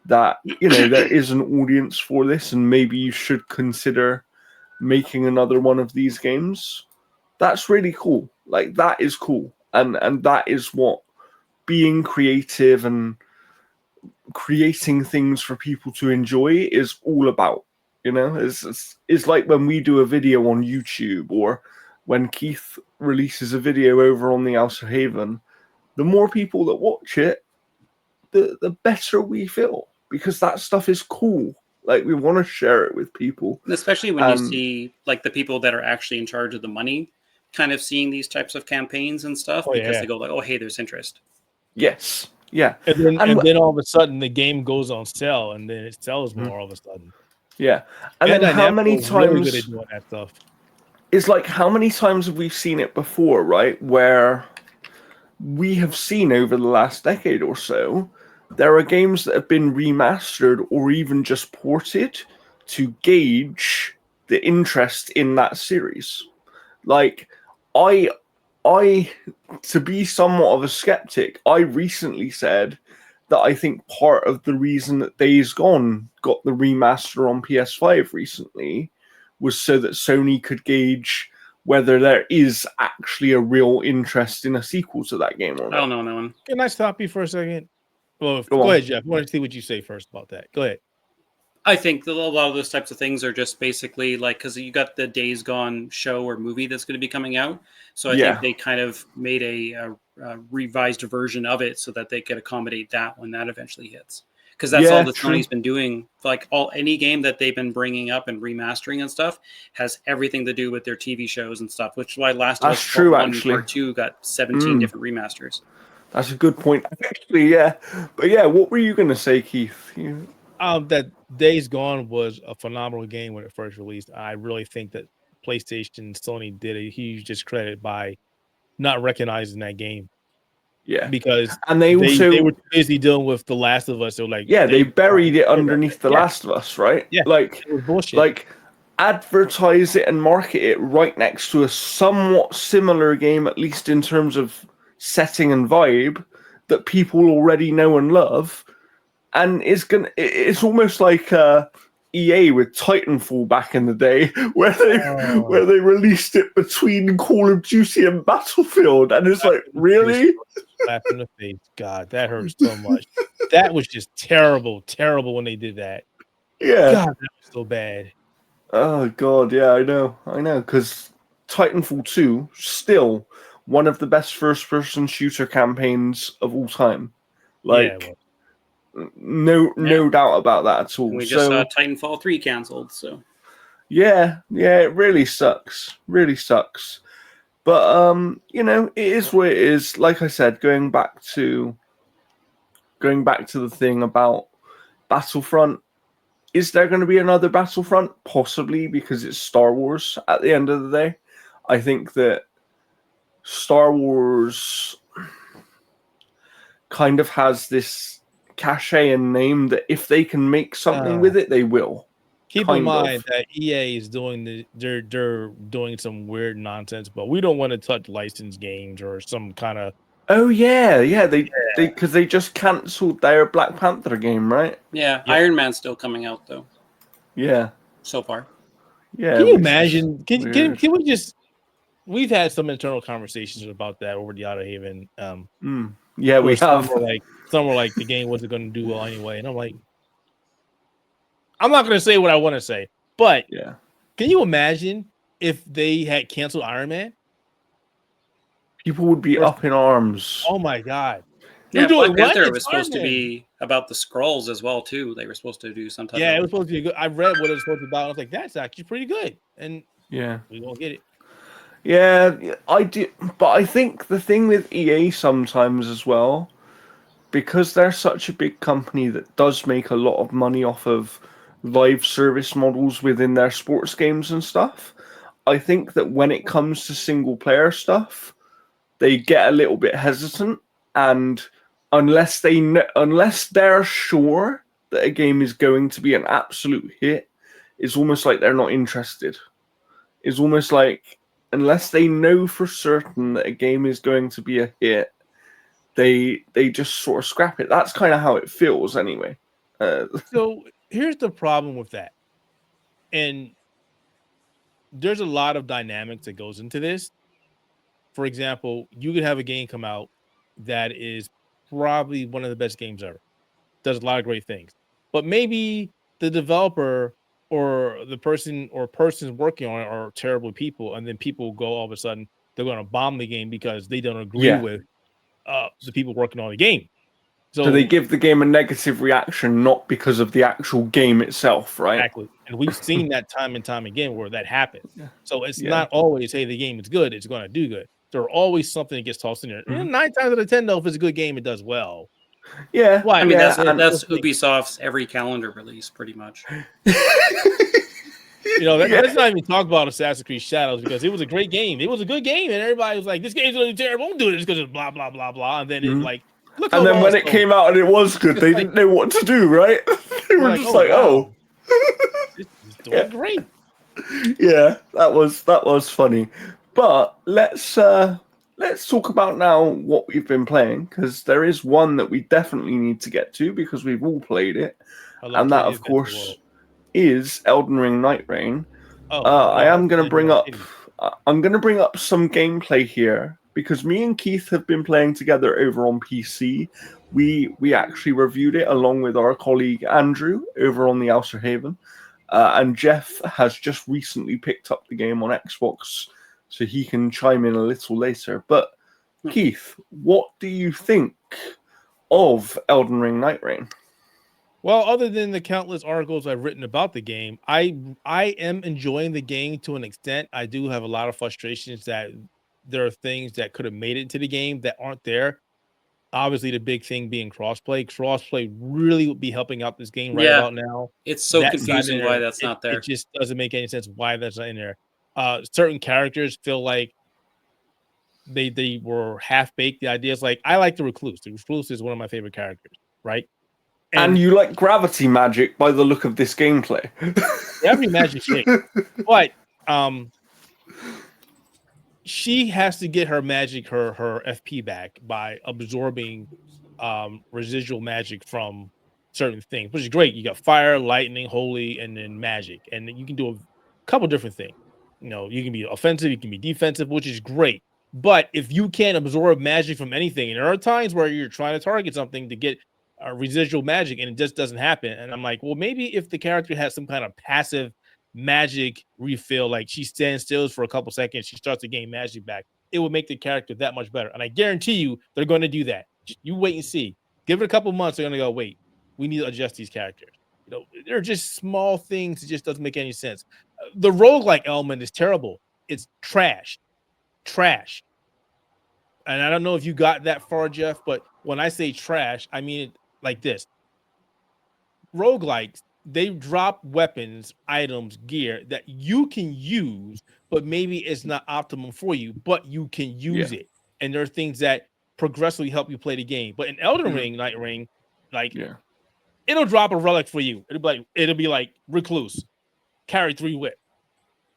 that, there is an audience for this and maybe you should consider making another one of these games, that's really cool. Like, that is cool. And that is what being creative and creating things for people to enjoy is all about. It's like when we do a video on YouTube or when Keith releases a video over on the Outerhaven, the more people that watch it, the better we feel because that stuff is cool. Like, we want to share it with people. Especially when you see like the people that are actually in charge of the money kind of seeing these types of campaigns and stuff because they go like, "Oh, hey, there's interest." Yes. Yeah. And then all of a sudden the game goes on sale and then it sells more all of a sudden. Yeah. And then how many times really good at doing that stuff. It's like, how many times have we seen it before, right? Where we have seen over the last decade or so there are games that have been remastered or even just ported to gauge the interest in that series. Like, I, I, to be somewhat of a skeptic, I recently said that I think part of the reason that Days Gone got the remaster on PS5 recently was so that Sony could gauge whether there is actually a real interest in a sequel to that game or I don't not. know that one. Can I stop you for a second? Well, Go go on. ahead, Jeff. I want to see what you say first about that. Go ahead. I think that a lot of those types of things are just basically like, because you got the Days Gone show or movie that's going to be coming out. So I think they kind of made a revised version of it so that they could accommodate that when that eventually hits. Because that's all that True. Sony's been doing. Like any game that they've been bringing up and remastering and stuff has everything to do with their TV shows and stuff, which is why Last of That's Us true, Part 1 and actually. Part 2 got 17 different remasters. That's a good point, actually. Yeah, but yeah, what were you going to say, Keith? That Days Gone was a phenomenal game when it first released. I really think that PlayStation, Sony did a huge discredit by not recognizing that game. Yeah, because and they also were busy dealing with The Last of Us. So like, they buried it underneath The Yeah. Last of Us, right? Yeah, like it was bullshit. Like advertise it and market it right next to a somewhat similar game, at least in terms of setting and vibe, that people already know and love, and it's almost like EA with Titanfall back in the day, where they released it between Call of Duty and Battlefield, and it's like, really? Slap in the face. God, that hurts so much. That was just terrible when they did that. Yeah. God, that was so bad. Oh God, yeah, I know, because Titanfall 2 still one of the best first-person shooter campaigns of all time. Like, no doubt about that at all. We just saw Titanfall 3 canceled, so yeah, it really sucks. But it is what it is. Like I said, going back to the thing about Battlefront. Is there going to be another Battlefront? Possibly, because it's Star Wars at the end of the day. I think that Star Wars kind of has this cachet and name that if they can make something with it, they will. Keep in mind that EA is doing they're doing some weird nonsense, but we don't want to touch licensed games or some kind of. Oh yeah, because they just cancelled their Black Panther game, right? Yeah, Iron Man's still coming out though. Yeah, so far. Yeah, can you imagine? Can we just? We've had some internal conversations about that over the Outerhaven. Yeah, we have. Some were like the game wasn't going to do well anyway, and I'm like, I'm not going to say what I want to say, but yeah, can you imagine if they had canceled Iron Man? People would be up in arms. Oh my God. Yeah, Black Panther was supposed to be about the Skrulls as well too. They were supposed to do some type it was supposed to be good. I read what it was supposed to be about. I was like, that's actually pretty good. And yeah, we won't get it. Yeah, I do, but I think the thing with EA sometimes as well, because they're such a big company that does make a lot of money off of live service models within their sports games and stuff, I think that when it comes to single player stuff, they get a little bit hesitant, and unless they're sure that a game is going to be an absolute hit, it's almost like they're not interested. It's almost like unless they know for certain that a game is going to be a hit, they just sort of scrap it. That's kind of how it feels anyway. So here's the problem with that. And there's a lot of dynamics that goes into this. For example, you could have a game come out that is probably one of the best games ever. Does a lot of great things. But maybe the developer or the person or persons working on it are terrible people, and then people go all of a sudden they're going to bomb the game because they don't agree with the people working on the game. So they give the game a negative reaction, not because of the actual game itself, right? Exactly. And we've seen that time and time again where that happens. So it's not always, hey, the game is good, it's going to do good. There's always something that gets tossed in there. And 9 times out of 10, though, if it's a good game, it does well. Yeah. I mean, that's Ubisoft's every calendar release, pretty much. Let's not even talk about Assassin's Creed Shadows, because it was a great game. It was a good game, and everybody was like, this game's really terrible. Don't do it just because it's blah, blah, blah, blah. And then it Look And how then well when it's it came out and it was good, they didn't know what to do, right? They were just like, wow. oh. It's doing great. Yeah, that was funny. But let's talk about now what we've been playing, because there is one that we definitely need to get to because we've all played it, I love and that, Tiny of Adventure course, World. is Elden Ring Nightreign. Oh, I no, am going to that's bring Animal up. City. I'm going to bring up some gameplay here because me and Keith have been playing together over on PC. We actually reviewed it along with our colleague Andrew over on the Outerhaven, and Jeff has just recently picked up the game on Xbox, so he can chime in a little later. But Keith, what do you think of Elden Ring Nightreign? Well, other than the countless articles I've written about the game, I am enjoying the game to an extent. I do have a lot of frustrations that there are things that could have made it into the game that aren't there. Obviously, the big thing being crossplay. Crossplay really would be helping out this game right Yeah. about now. It's so That's not in confusing why there. that's not there. It just doesn't make any sense why that's not in there. Certain characters feel like they were half baked. The idea is like I like the Recluse. The Recluse is one of my favorite characters, right? And you like gravity magic by the look of this gameplay. Every magic shake, but she has to get her magic, her FP back by absorbing residual magic from certain things, which is great. You got fire, lightning, holy, and then magic, and then you can do a couple different things. You know, you can be offensive, you can be defensive, which is great. But if you can't absorb magic from anything, and there are times where you're trying to target something to get residual magic, and it just doesn't happen. And I'm like, well, maybe if the character has some kind of passive magic refill, like she stands still for a couple seconds, she starts to gain magic back, it would make the character that much better. And I guarantee you they're going to do that. You wait and see. Give it a couple months, they're going to go, wait, we need to adjust these characters. You know, they're just small things. It just doesn't make any sense. The roguelike element is terrible. It's trash. And I don't know if you got that far, Jeff, but when I say trash, I mean it like this. Roguelikes, they drop weapons, items, gear that you can use, but maybe it's not optimum for you, but you can use it. And there are things that progressively help you play the game. But in Elden Ring, Nightreign, like it'll drop a relic for you. It'll be like Recluse, carry 3 whip,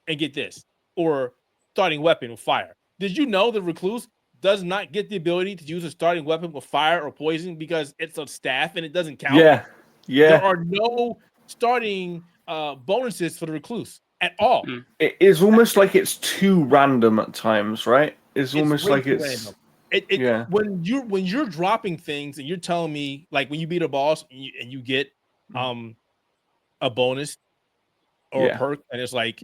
and get this, or starting weapon with fire. Did you know the Recluse does not get the ability to use a starting weapon with fire or poison because it's a staff and it doesn't count? Yeah. There are no starting bonuses for the Recluse at all. It is almost like it's too random at times, right? It's almost like it's random. When you're dropping things and you're telling me, like when you beat a boss and you get a bonus or a perk, and it's like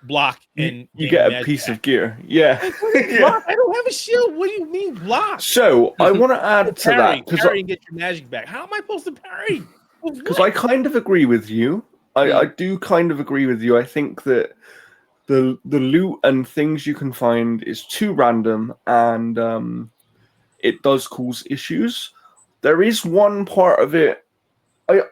block and you get a piece of gear. Yeah. Block? I don't have a shield. What do you mean block? So I want to add to that because parry and get your magic back. How am I supposed to parry? Because I kind of agree with you. I do kind of agree with you. I think that the loot and things you can find is too random, and it does cause issues. There is one part of it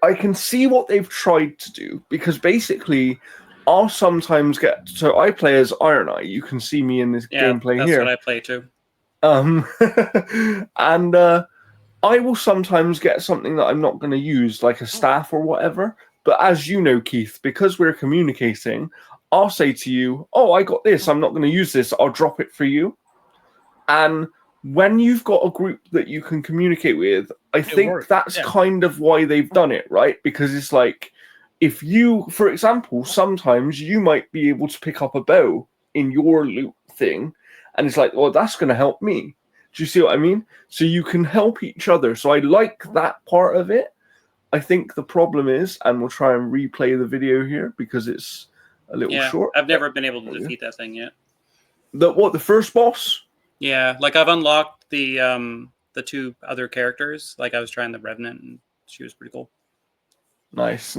I can see what they've tried to do, because basically I'll sometimes get, so I play as Iron Eye. You can see me in this gameplay that's here. What I play too. And I will sometimes get something that I'm not going to use, like a staff or whatever. But as you know, Keith, because we're communicating, I'll say to you, oh, I got this. I'm not going to use this. I'll drop it for you. And when you've got a group that you can communicate with, I think that's kind of why they've done it, right? Because it's like, if you, for example, sometimes you might be able to pick up a bow in your loot thing, and it's like, well, that's going to help me. Do you see what I mean? So you can help each other. So I like that part of it. I think the problem is, and we'll try and replay the video here because it's a little short. I've never been able to defeat that thing yet. The first boss? Yeah, like I've unlocked the 2 other characters. Like I was trying the Revenant, and she was pretty cool. Nice.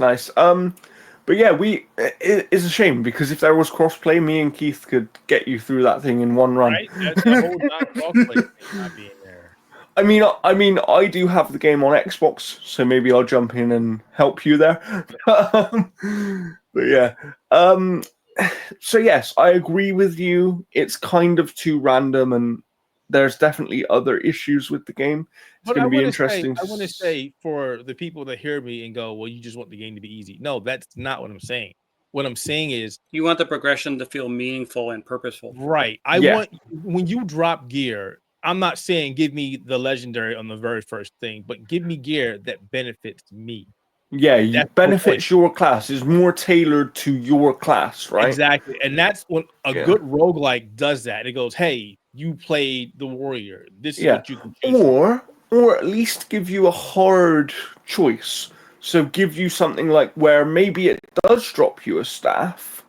But yeah, it's a shame, because if there was crossplay, me and Keith could get you through that thing in one run. Right? That's the whole non-crossplay thing not being there. I mean, I do have the game on Xbox, so maybe I'll jump in and help you there. But yeah. So yes, I agree with you. It's kind of too random, and there's definitely other issues with the game. It's But going I to be want to interesting. I want to say for the people that hear me and go, well, you just want the game to be easy. No, that's not what I'm saying. What I'm saying is, You want the progression to feel meaningful and purposeful. right. I Yeah. want when you drop gear, I'm not saying give me the legendary on the very first thing, but give me gear that benefits me. Yeah, you That's the point. benefits your class. Is more tailored to your class, right? Exactly. And that's when a Yeah. good roguelike does that. It goes, hey, you played the warrior. This is Yeah. what you can choose from. Or at least give you a hard choice. So give you something like where maybe it does drop you a staff,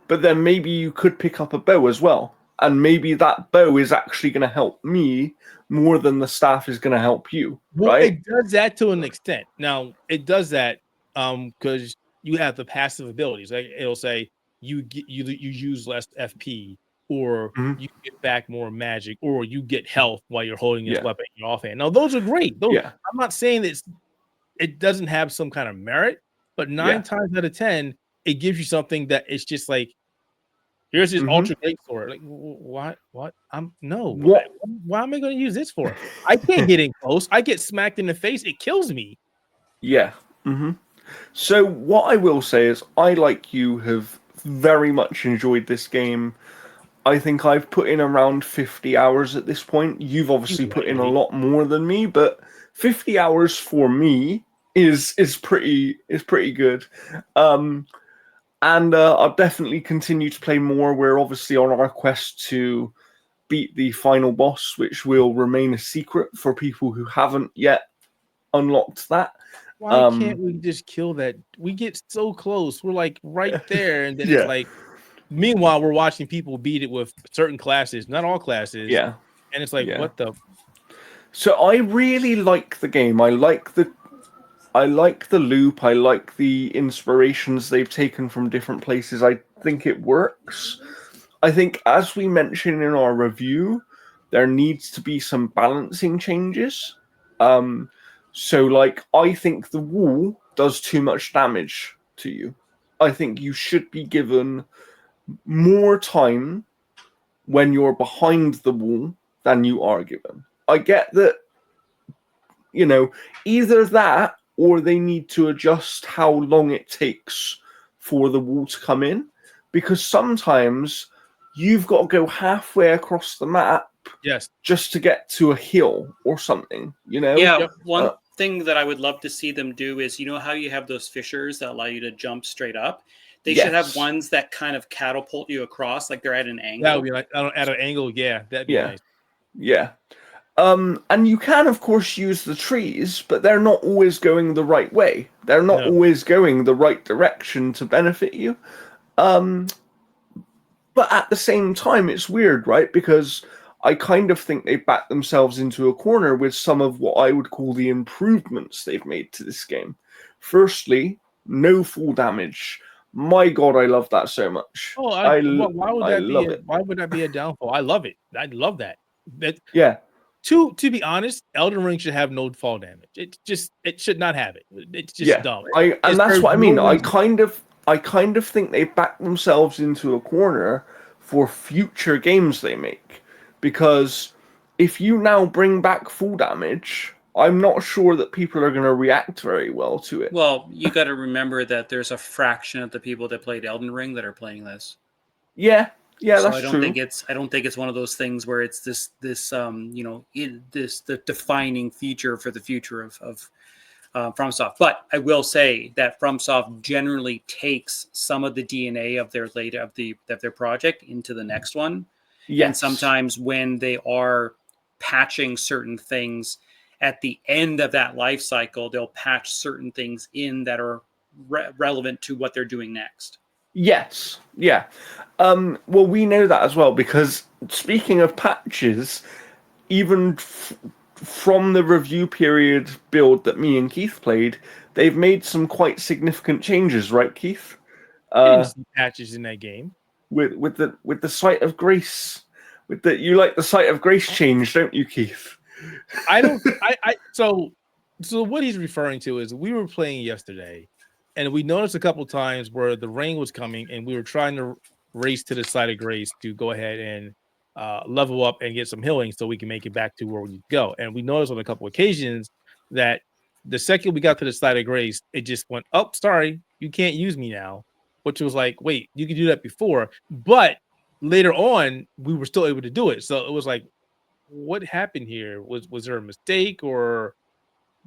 but then maybe you could pick up a bow as well. And maybe that bow is actually going to help me more than the staff is going to help you, Well, right? it does that to an extent. Now, it does that because you have the passive abilities. Like it'll say you use less FP, or Mhm. you get back more magic, or you get health while you're holding this Yeah. weapon in your offhand. Now, those are great. Those Yeah. I'm not saying that it doesn't have some kind of merit, but 9 Yeah. times out of 10, it gives you something that it's just like, here's this Mhm. ultra great sword. Like, what? No. What? Why am I going to use this for? I can't get in close. I get smacked in the face. It kills me. Yeah. So what I will say is, I, like you, have very much enjoyed this game. I think I've put in around 50 hours at this point. You've obviously put in a lot more than me, but 50 hours for me is pretty good. And I'll definitely continue to play more. We're obviously on our quest to beat the final boss, which will remain a secret for people who haven't yet unlocked that. Why can't we just kill that? We get so close. We're like right there, and then it's Yeah. like. Meanwhile, we're watching people beat it with certain classes, not all classes. Yeah. And it's like, Yeah. what the? So I really like the game. I like the loop. I like the inspirations they've taken from different places. I think it works. I think, as we mentioned in our review, there needs to be some balancing changes. So, like, I think the wall does too much damage to you. I think you should be given more time when you're behind the wall than you are given. I get that, either that or they need to adjust how long it takes for the wall to come in, because sometimes you've got to go halfway across the map Yes. just to get to a hill or something, Yeah, Yep. one thing that I would love to see them do is, how you have those fissures that allow you to jump straight up? They should have Yes. ones that kind of catapult you across, like they're at an angle. That would be like at an angle. Yeah, that'd be nice. Yeah. And you can, of course, use the trees, but they're not always going the right way. They're not No. always going the right direction to benefit you. But at the same time, it's weird, right? Because I kind of think they backed themselves into a corner with some of what I would call the improvements they've made to this game. Firstly, no full damage. My God, I love that so much. Oh, I why would that be? love it. Why would that be a downfall? I love it. I love that. Yeah. To be honest, Elden Ring should have no fall damage. It should not have it. It's just dumb. And that's what I mean. I kind of think they back themselves into a corner for future games they make, because if you now bring back full damage, I'm not sure that people are going to react very well to it. Well, you got to remember that there's a fraction of the people that played Elden Ring that are playing this. Yeah, so I that's don't true. I don't think it's one of those things where it's this the defining feature for the future of FromSoft. But I will say that FromSoft generally takes some of the DNA of their project into the next one. Yes. And sometimes when they are patching certain things at the end of that life cycle, they'll patch certain things in that are relevant to what they're doing next. Yes. Yeah. Well, we know that as well, because speaking of patches, even from the review period build that me and Keith played, they've made some quite significant changes, right, Keith? I didn't see patches in that game. With the Sight of Grace, you like the Sight of Grace change, don't you, Keith? I don't. So what he's referring to is we were playing yesterday, and we noticed a couple times where the rain was coming, and we were trying to race to the Sight of Grace to go ahead and level up and get some healing so we can make it back to where we need to go. And we noticed on a couple occasions that the second we got to the site of grace, it just went, oh, sorry, you can't use me now. Which was like, wait, you could do that before. But later on, we were still able to do it. So it was like, what happened here? Was there a mistake, or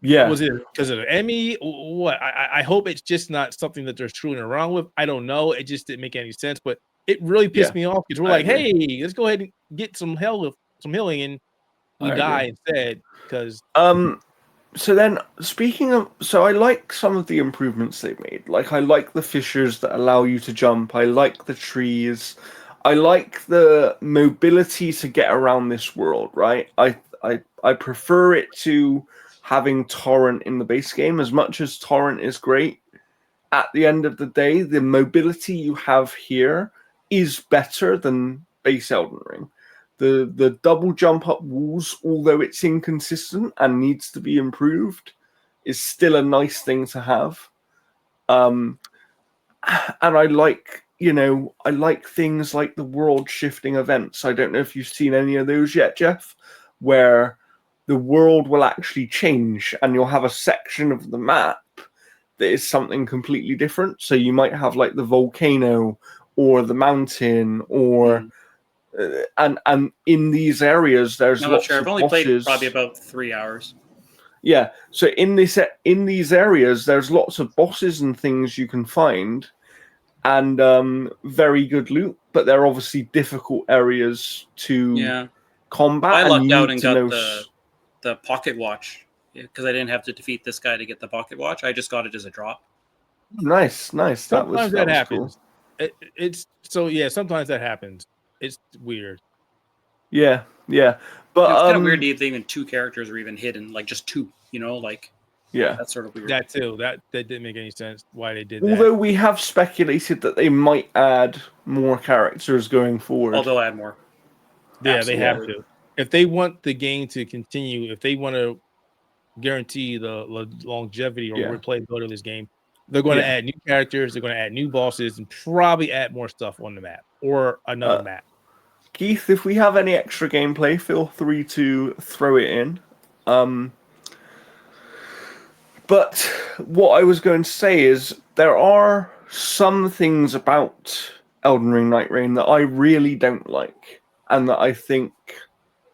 Yeah. was it because of the Emmy? What? I hope it's just not something that they're screwing around with. I don't know. It just didn't make any sense. But it really pissed me off because we're I like, agree. hey, let's go ahead and get some healing, and we I die agree. instead because So then, speaking of, so I like some of the improvements they've made. Like, I like the fissures that allow you to jump. I like the trees. I like the mobility to get around this world. Right. I prefer it to having torrent in the base game. As much as torrent is great, at the end of the day, the mobility you have here is better than base Elden Ring. The double jump up walls, although it's inconsistent and needs to be improved, is still a nice thing to have. And I like, I like things like the world shifting events. I don't know if you've seen any of those yet, Jeff, where the world will actually change and you'll have a section of the map that is something completely different. So you might have like the volcano or the mountain or and in these areas there's I'm not lots sure. I've of only played bosses. probably about 3 hours. Yeah, so in these areas there's lots of bosses and things you can find and very good loot, but they're obviously difficult areas to combat. I and lucked you out need and to got know the pocket watch because I didn't have to defeat this guy to get the pocket watch. I just got it as a drop. Nice. That sometimes that was happens. cool. Sometimes that happens. It's weird. Yeah, but It's kind of weird that even two characters are even hidden, like just two. yeah, that's sort of weird. That too. That didn't make any sense why they did although that. we have speculated that they might add more characters going forward. Although add more. Yeah, Absolutely. they have to. If they want the game to continue, if they want to guarantee the longevity or replayability of this game, they're going to add new characters, they're going to add new bosses, and probably add more stuff on the map or another map. Keith, if we have any extra gameplay, feel free to throw it in. But what I was going to say is there are some things about Elden Ring Nightreign that I really don't like and that I think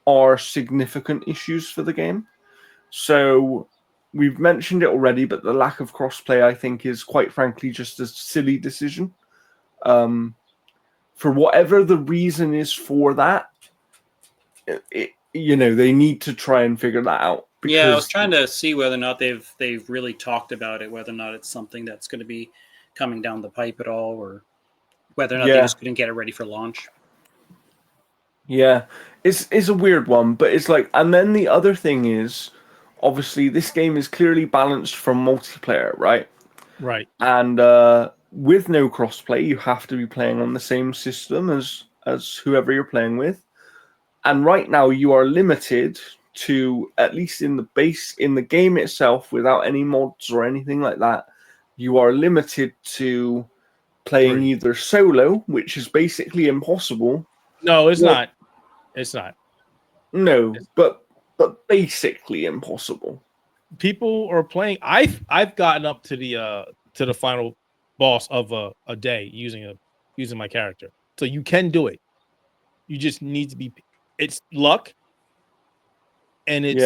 are significant issues for the game. So we've mentioned it already, but the lack of crossplay, I think, is quite frankly just a silly decision. For whatever the reason is for that, they need to try and figure that out. Yeah, I was trying to see whether or not they've really talked about it, whether or not it's something that's going to be coming down the pipe at all, or whether or not they just couldn't get it ready for launch. Yeah, it's a weird one, but it's like, and then the other thing is, obviously, this game is clearly balanced for multiplayer, right? Right. And with no crossplay, you have to be playing on the same system as whoever you're playing with. And right now, you are limited to, at least in the game itself, without any mods or anything like that, you are limited to playing either solo, which is basically impossible. No, it's not. It's not. No, but basically impossible. People are playing. I've gotten up to the final boss of a day using my character. So you can do it. You just need to be. It's luck, and it's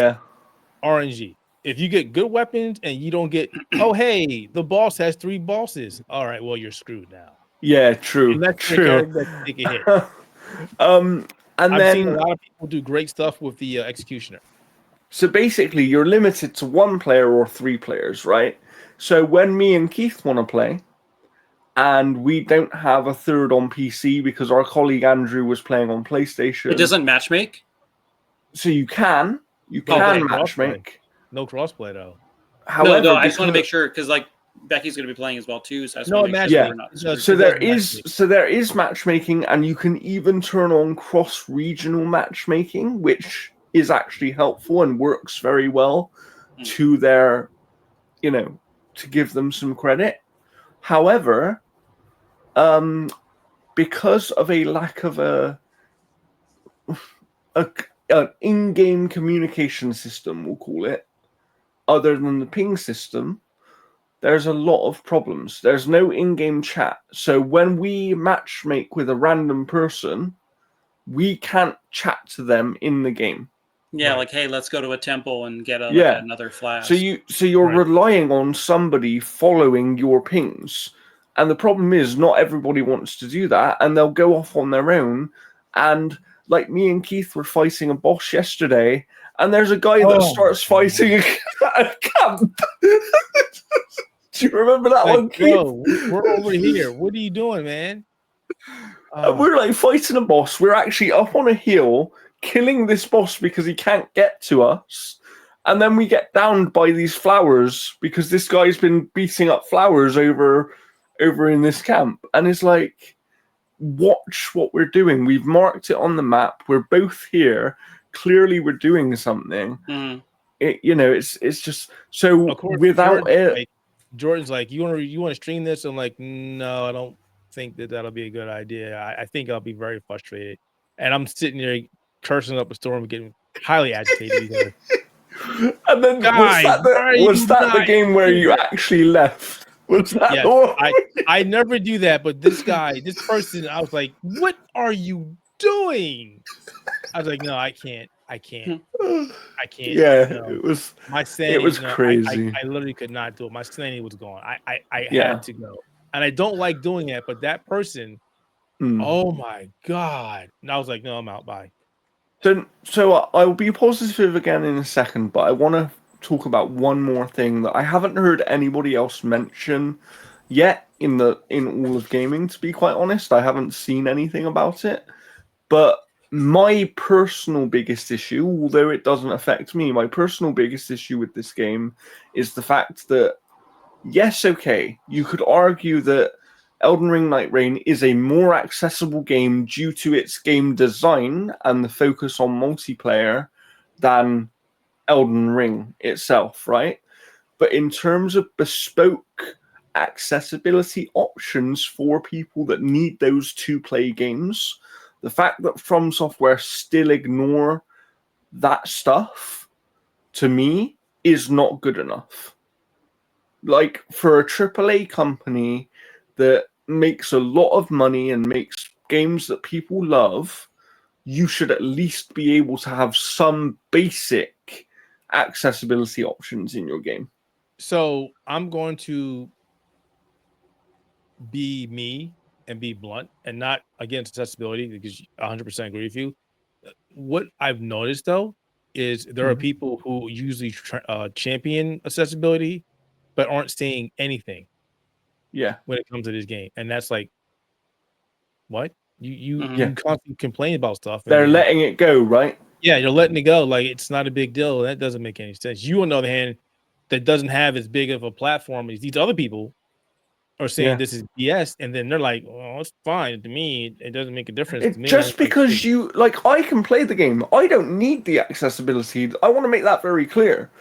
RNG. If you get good weapons and you don't get, oh hey, the boss has 3 bosses. All right, well you're screwed now. Yeah, true. True. Take a hit. And I've seen a lot of people do great stuff with the executioner. So basically, you're limited to 1 player or 3 players, right? So when me and Keith want to play, and we don't have a third on PC because our colleague Andrew was playing on PlayStation. It doesn't matchmake? So you can matchmake. No crossplay though. However, no, I just want to make sure because like Becky's going to be playing as well too. So I just want to make sure we're not. So there is matchmaking, and you can even turn on cross-regional matchmaking, which is actually helpful and works very well to their, to give them some credit. However, because of a lack of an in-game communication system, we'll call it, other than the ping system, there's a lot of problems. There's no in-game chat. So when we matchmake with a random person, we can't chat to them in the game. Yeah, Right. like, hey, let's go to a temple and get Yeah. another flask. So you're Right. relying on somebody following your pings. And the problem is not everybody wants to do that, and they'll go off on their own. And like me and Keith were fighting a boss yesterday, and there's a guy that starts fighting a camp. Do you remember that one, Keith? Yo, we're over here. What are you doing, man? And we're like fighting a boss. We're actually up on a hill, killing this boss because he can't get to us. And then we get downed by these flowers because this guy's been beating up flowers over in this camp. And it's like, watch what we're doing. We've marked it on the map. We're both here. Clearly we're doing something. Mhm. It's just so Of course, without it. Jordan's like, you want to stream this? I'm like, no, I don't think that'll be a good idea. I think I'll be very frustrated, and I'm sitting there cursing up a storm, getting highly agitated because. And then Guys, was that the game where you actually left? Was that Yes, the one? I never do that, but this person, I was like, what are you doing? I was like, no, I can't. Yeah, no. it was My sanity. it was crazy. I literally could not do it. My sanity was gone. I Yeah. had to go, and I don't like doing that. But that person, Mm. oh my god! And I was like, no, I'm out. Bye. So I'll be positive again in a second, but I want to talk about one more thing that I haven't heard anybody else mention yet in all of gaming. To be quite honest, I haven't seen anything about it. But my personal biggest issue, although it doesn't affect me, my personal biggest issue with this game is the fact that, yes, okay, you could argue that Elden Ring Nightreign is a more accessible game due to its game design and the focus on multiplayer than Elden Ring itself, right? But in terms of bespoke accessibility options for people that need those to play games, the fact that From Software still ignore that stuff, to me, is not good enough. Like, for a AAA company that makes a lot of money and makes games that people love, you should at least be able to have some basic accessibility options in your game. So I'm going to be me and be blunt and not against accessibility because 100% agree with you. What I've noticed though is there are people who usually champion accessibility but aren't saying anything Yeah. when it comes to this game, and that's like, what you Mhm. constantly complain about stuff. And They're then, letting it go, right? yeah, you're letting it go like it's not a big deal. That doesn't make any sense. You, on the other hand, that doesn't have as big of a platform as these other people are saying Yeah. this is BS, and then they're like, "Well, it's fine to me. It doesn't make a difference to me." Just because you I can play the game, I don't need the accessibility. I want to make that very clear.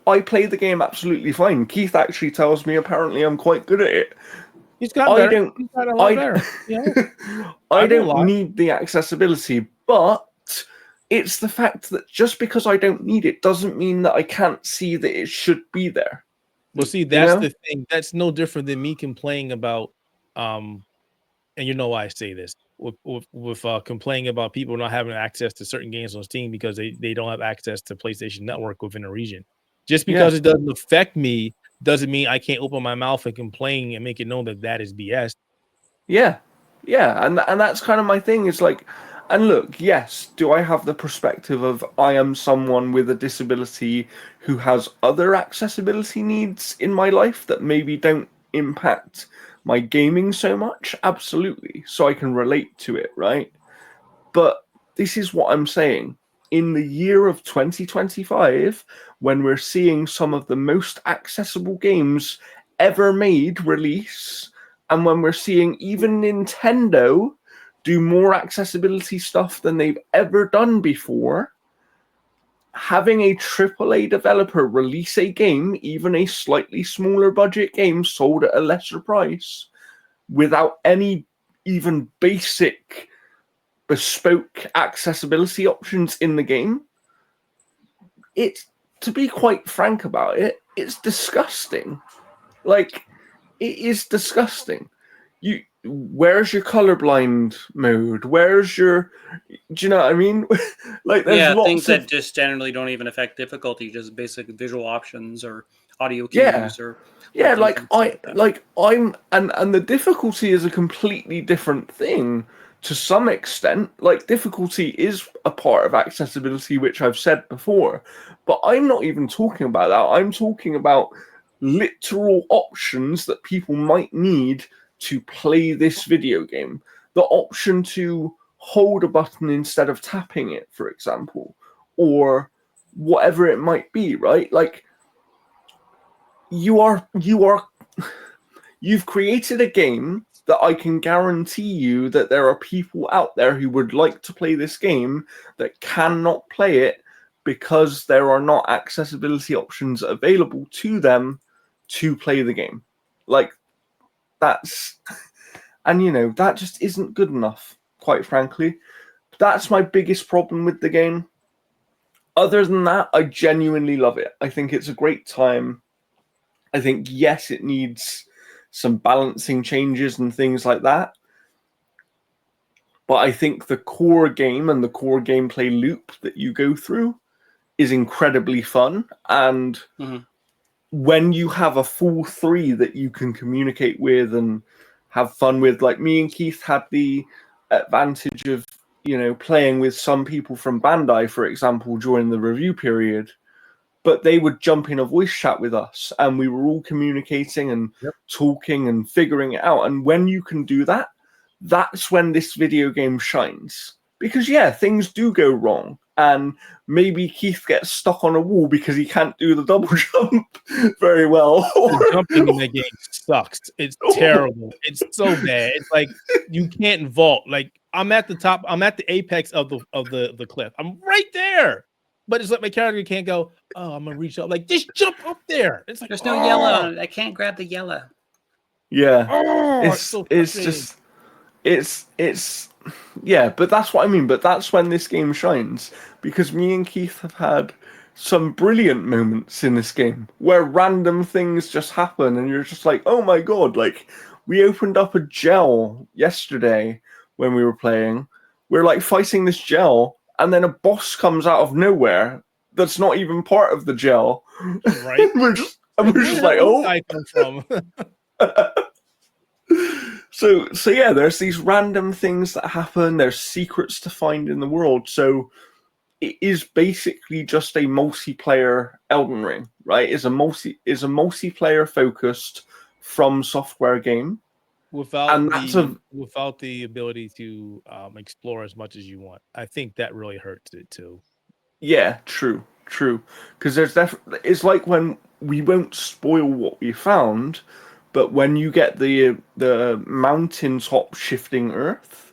I play the game absolutely fine. Keith actually tells me apparently I'm quite good at it. He's got I better. don't. He's got a lot better. Yeah. I don't need the accessibility, but it's the fact that just because I don't need it doesn't mean that I can't see that it should be there. Well, see, that's the thing. That's no different than me complaining about, and you know why I say this with complaining about people not having access to certain games on Steam because they don't have access to PlayStation Network within a region. Just because it doesn't affect me doesn't mean I can't open my mouth and complain and make it known that is BS. Yeah, and that's kind of my thing. It's like, and look, yes, do I have the perspective of I am someone with a disability who has other accessibility needs in my life that maybe don't impact my gaming so much? Absolutely. So I can relate to it, right? But this is what I'm saying. In the year of 2025, when we're seeing some of the most accessible games ever made release, and when we're seeing even Nintendo do more accessibility stuff than they've ever done before, having a AAA developer release a game, even a slightly smaller budget game sold at a lesser price, without any even basic bespoke accessibility options in the game, to be quite frank about it, it's disgusting. Like, it is disgusting. Where's your colorblind mode? Where's your, do you know what I mean? Like, there's things lots of that just generally don't even affect difficulty, just basic visual options or audio Yeah. cues or yeah, things like that. I'm the difficulty is a completely different thing to some extent. Like, difficulty is a part of accessibility, which I've said before, but I'm not even talking about that. I'm talking about literal options that people might need to play this video game. The option to hold a button instead of tapping it, for example, or whatever it might be, right? Like, you've created a game that I can guarantee you that there are people out there who would like to play this game that cannot play it because there are not accessibility options available to them to play the game. Like, that's, and that just isn't good enough, quite frankly. That's my biggest problem with the game. Other than that, I genuinely love it. I think it's a great time. I think, yes, it needs some balancing changes and things like that. But I think the core game and the core gameplay loop that you go through is incredibly fun. And when you have a full 3 that you can communicate with and have fun with, like me and Keith had the advantage of, playing with some people from Bandai, for example, during the review period. But they would jump in a voice chat with us and we were all communicating and talking and figuring it out. And when you can do that, that's when this video game shines. Because, things do go wrong. And maybe Keith gets stuck on a wall because he can't do the double jump very well. The jumping in that game sucks. It's terrible. It's so bad. It's like you can't vault. Like, I'm at the top. I'm at the apex of the cliff. I'm right there. But it's like my character can't go, oh, I'm gonna reach up. Like, just jump up there. It's like, there's no yellow on it. I can't grab the yellow. Yeah. But that's what I mean. But that's when this game shines, because me and Keith have had some brilliant moments in this game where random things just happen and you're just like, oh my god. Like, we opened up a gel yesterday when we were playing. We're like fighting this gel, and then a boss comes out of nowhere that's not even part of the gel. Right? we're just like, oh. I come from. So there's these random things that happen. There's secrets to find in the world. So it is basically just a multiplayer Elden Ring, right? Is a multiplayer focused From Software game. Without the ability to explore as much as you want. I think that really hurts it too. Yeah, true. Because it's like, when we won't spoil what we found, but when you get the mountaintop shifting earth,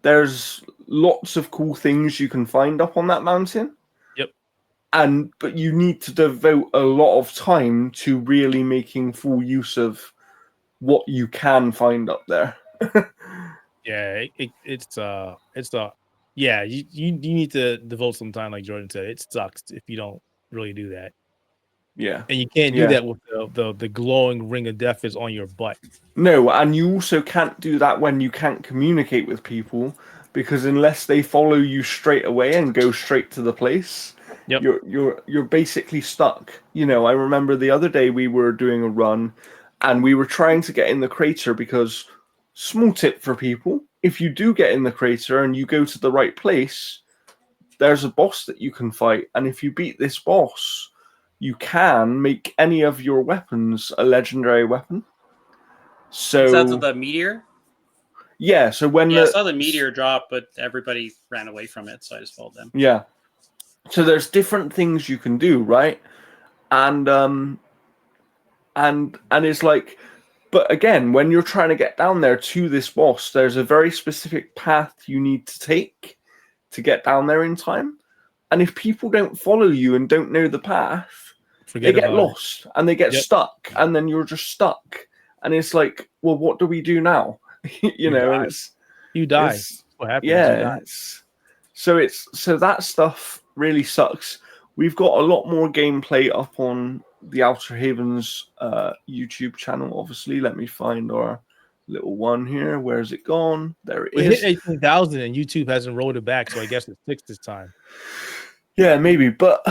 there's lots of cool things you can find up on that mountain. Yep. But you need to devote a lot of time to really making full use of what you can find up there. Yeah, you need to devote some time, like Jordan said. It sucks if you don't really do that. Yeah. And you can't do that with the glowing ring of death is on your butt. No, and you also can't do that when you can't communicate with people, because unless they follow you straight away and go straight to the place, you're basically stuck. I remember the other day we were doing a run and we were trying to get in the crater, because, small tip for people, if you do get in the crater and you go to the right place, there's a boss that you can fight, and if you beat this boss, you can make any of your weapons a legendary weapon. So is that the meteor? Yeah, so when I saw the meteor drop, but everybody ran away from it, so I just followed them. Yeah. So there's different things you can do, right? And it's like, but again, when you're trying to get down there to this boss, there's a very specific path you need to take to get down there in time. And if people don't follow you and don't know the path, they get lost and they get stuck, and then you're just stuck. And it's like, well, what do we do now? You die. what happens. You yeah, die. so that stuff really sucks. We've got a lot more gameplay up on the Outer Havens YouTube channel. Obviously, let me find our little one here. Where's it gone? There it We hit is. 18,000 and YouTube hasn't rolled it back, so I guess it's 6 this time. Yeah, maybe. But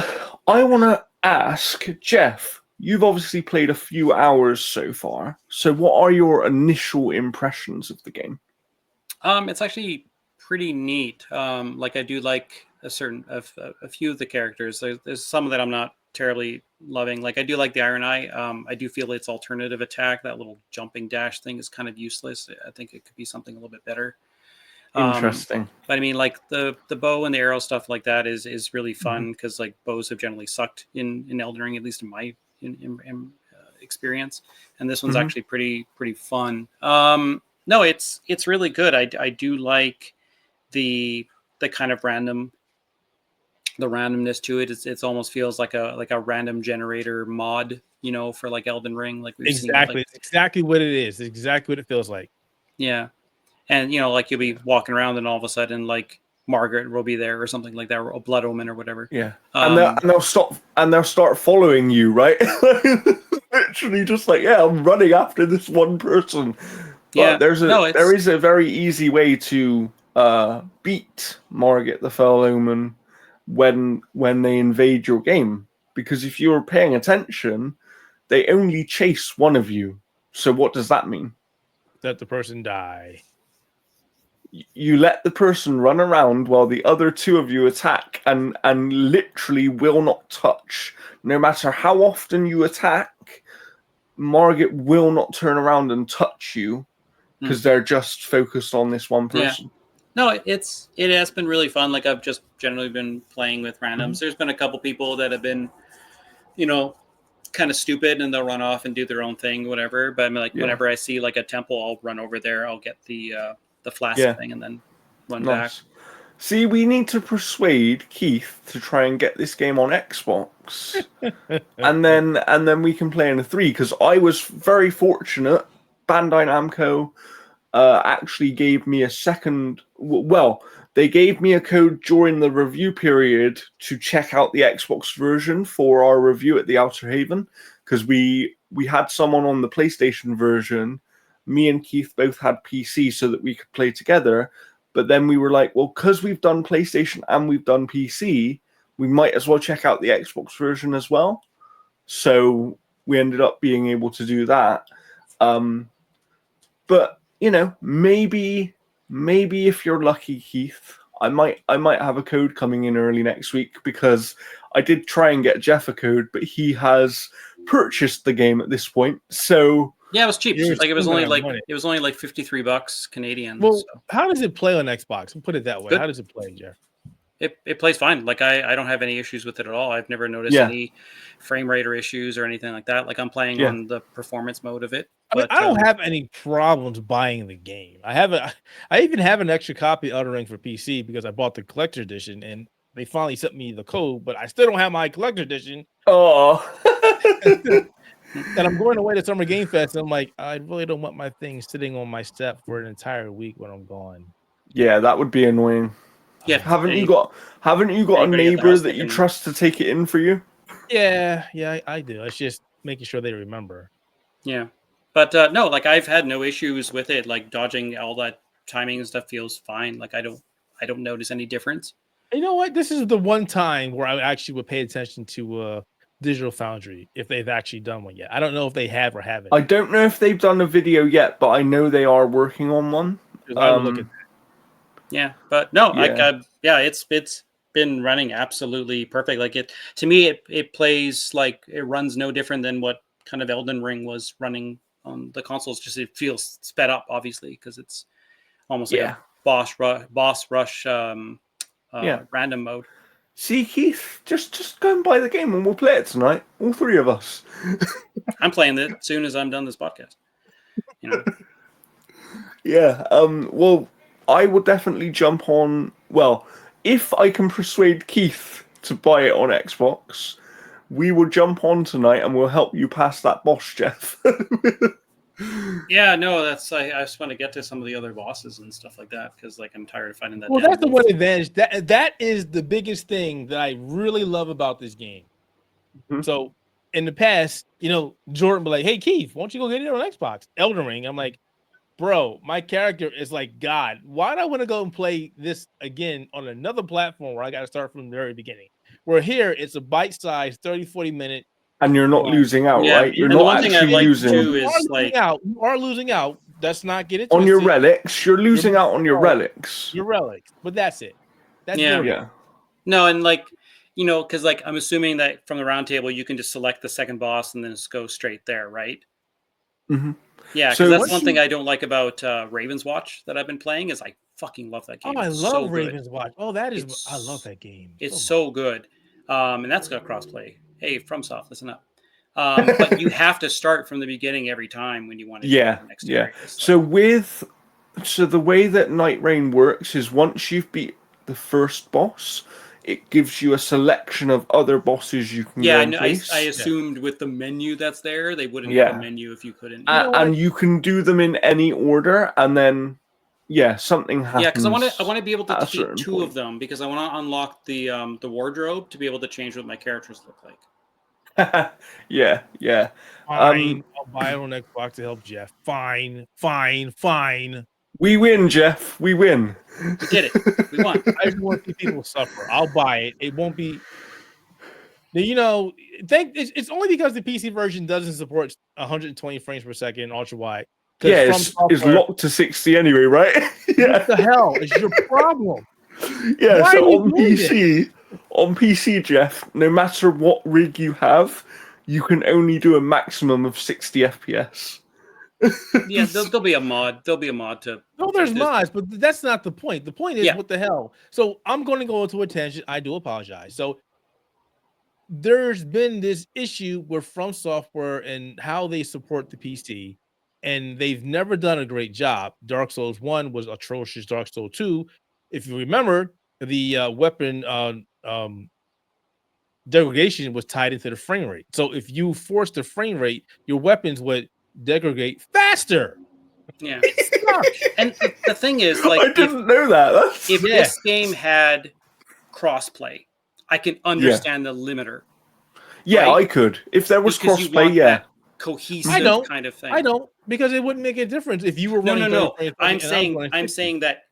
I want to ask Jeff. You've obviously played a few hours so far. So, what are your initial impressions of the game? It's actually pretty neat. Like I do like a few of the characters. There's some that I'm not terribly loving. Like I do like the Iron Eye. I do feel its alternative attack, that little jumping dash thing, is kind of useless. I think it could be something a little bit better. Interesting. But I mean, like the bow and the arrow stuff like that is really fun because like bows have generally sucked in Elden Ring, at least in my experience. And this one's actually pretty fun. No, it's really good. I do like the kind of randomness to it. It's almost feels like a random generator mod, for like Elden Ring, like we've seen. Exactly. Like, It's exactly what it is. It's exactly what it feels like. yeah. And like you'll be walking around and all of a sudden like Margaret will be there or something like that, or a Blood Omen or whatever. Yeah, and they'll start following you, right? Literally, just like, yeah, I'm running after this one person. But there is a very easy way to beat Margaret the Fell Omen when they invade your game, because if you're paying attention, they only chase one of you. So what does that mean? That the person die. You let the person run around while the other two of you attack and literally will not touch. No matter how often you attack, Margaret will not turn around and touch you because they're just focused on this one person. Yeah. No, it has been really fun. Like I've just generally been playing with randoms. There's been a couple people that have been, kind of stupid and they'll run off and do their own thing, whatever. But I mean, like whenever I see like a temple, I'll run over there. I'll get the flask thing and then run back. See, we need to persuade Keith to try and get this game on Xbox, and then we can play in a 3. Because I was very fortunate. Bandai Namco actually gave me a second. Well, they gave me a code during the review period to check out the Xbox version for our review at the Outer Haven, because we had someone on the PlayStation version. Me and Keith both had PC so that we could play together. But then we were like, well, because we've done PlayStation and we've done PC, we might as well check out the Xbox version as well. So we ended up being able to do that. But, maybe if you're lucky, Keith, I might have a code coming in early next week, because I did try and get Jeff a code, but he has purchased the game at this point. So yeah, it was cheap. Like it was only like $53 Canadian. Well, how does it play on Xbox? We'll put it that way. Good. How does it play, Jeff? It plays fine. Like I don't have any issues with it at all. I've never noticed any frame rate or issues or anything like that. Like I'm playing on the performance mode of it. But I don't have any problems buying the game. I even have an extra copy of Elden Ring for PC because I bought the collector edition and they finally sent me the code, but I still don't have my collector edition. Oh. And I'm going away to Summer Game Fest, and I'm like, I really don't want my thing sitting on my step for an entire week when I'm gone. Yeah, that would be annoying. Yeah. Haven't you got a neighbor that you trust to take it in for you? Yeah, I do. It's just making sure they remember. Yeah. But no, like I've had no issues with it. Like dodging all that timing and stuff feels fine. Like I don't notice any difference. You know what? This is the one time where I actually would pay attention to Digital Foundry if they've actually done one yet. I don't know if they have or haven't. I don't know if they've done a video yet, but I know they are working on one. I will look at that. Yeah, but no, it's been running absolutely perfect. Like to me, it plays like it runs no different than what kind of Elden Ring was running on the consoles. Just it feels sped up, obviously, because it's almost like a boss rush random mode. See, Keith, just go and buy the game and we'll play it tonight. All 3 of us. I'm playing it as soon as I'm done this podcast. Yeah. Well, I will definitely jump on. Well, if I can persuade Keith to buy it on Xbox, we will jump on tonight and we'll help you pass that boss, Jeff. Yeah, no, that's I just want to get to some of the other bosses and stuff like that because like I'm tired of finding that. Well, damn that's the wolf. one advantage. That is the biggest thing that I really love about this game. Mhm. So in the past, Jordan be like, "Hey Keith, why don't you go get it on Xbox?" Elden Ring. I'm like, bro, my character is like God. Why do I want to go and play this again on another platform where I got to start from the very beginning? Where here it's a bite-sized 30, 40 minute. And you're not losing out, Yeah, right? You're and the not one thing I actually like losing too You are is losing like out. You are losing out. Let's not get it on your twisted. relics. You're losing out on your relics. Your relics, but that's it. That's Yeah. literally Yeah. no, and like because like I'm assuming that from the round table you can just select the second boss and then just go straight there, right? Mhm. Yeah, because So that's one thing I don't like about Raven's Watch that I've been playing is I fucking love that game. I It's love so good. Raven's Watch. Oh, I love that game. It's much. so good, and that's got crossplay. Hey, FromSoft, listen up. But you have to start from the beginning every time when you want to do yeah, the next yeah. area. It's So like, the way that Nightreign works is once you've beat the first boss, it gives you a selection of other bosses you can yeah, go I, and know- I place. assumed with the menu that's there, they wouldn't have a Yeah. menu if you couldn't. You know what? And you can do them in any order, and then something happens. Yeah, because I want to be able to at a defeat certain two of point. them because I want to unlock the wardrobe to be able to change what my characters look like. Yeah, yeah. Fine. I'll buy it on Xbox to help Jeff. Fine. We win, Jeff. We win. We did it. We won. I just want to see people suffer. I'll buy it. It won't be. It's only because the PC version doesn't support 120 frames per second ultra wide. Because Yeah, from it's software, locked to 60 anyway, right? what Yeah. the hell is your problem? Yeah, Why so are you doing this? on PC, Jeff, no matter what rig you have, you can only do a maximum of 60 FPS. Yeah, there'll be a mod. There'll be a mod to. No, there's there's- mods, but that's not the point. The point is, Yeah. what the hell? So I'm going to go into a tangent. I do apologize. So there's been this issue with From Software and how they support the PC, and they've never done a great job. Dark Souls 1 was atrocious. Dark Souls 2, if you remember, the weapon degradation was tied into the frame rate. So if you force the frame rate, your weapons would degrade faster. Yeah. It sucks. And the thing is, like, I didn't know that. That's... if Yeah. this game had crossplay, I can understand the limiter. Yeah, right? I could. If there was Because you crossplay, want yeah. that cohesive kind of thing. I don't, because it wouldn't make a difference if you were No, running. no. 30 frames per I'm second and I was running I'm 60. saying that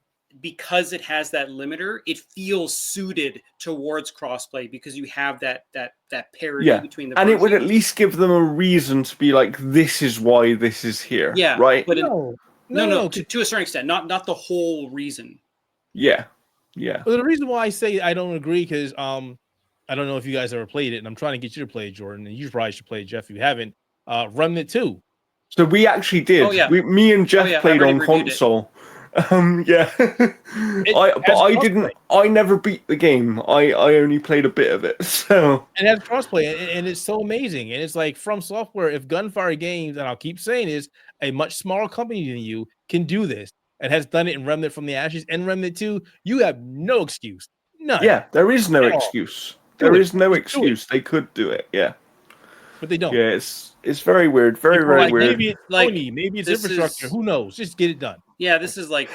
because it has that limiter, it feels suited towards crossplay because you have that parity between the and it would at versions. least give them a reason to be like, this is why this is here. Yeah, right? but No. To a certain extent, not the whole reason. Yeah. Well, the reason why I say I don't agree because I don't know if you guys ever played it, and I'm trying to get you to play it, Jordan, and you probably should play it, Jeff, if you haven't. Remnant 2. So we actually did. Oh, yeah. Me and Jeff played on console. Yeah. I didn't. I never beat the game. I only played a bit of it. So and it has crossplay, and it's so amazing. And it's like From Software. If Gunfire Games, and I'll keep saying is a much smaller company than you, can do this and has done it in Remnant from the Ashes and Remnant 2, you have no excuse. None. Yeah, there is no excuse. There is no excuse. They could do it. Yeah. But they don't. Yeah, it's very weird. Very weird. Maybe it's Sony, maybe it's infrastructure. Who knows? Just get it done. Yeah, this is like,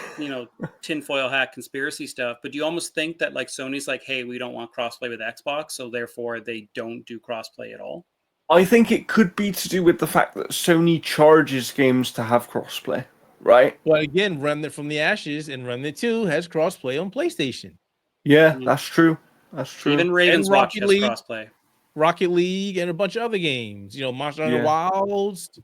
tinfoil hat conspiracy stuff. But do you almost think that like Sony's like, hey, we don't want crossplay with Xbox, so therefore they don't do crossplay at all? I think it could be to do with the fact that Sony charges games to have crossplay, right? Well, again, Remnant from the Ashes and Remnant 2 has crossplay on PlayStation. Yeah, that's true. That's true. Even Raven's Watch has crossplay. Rocket League and a bunch of other games, Monster Hunter Wilds,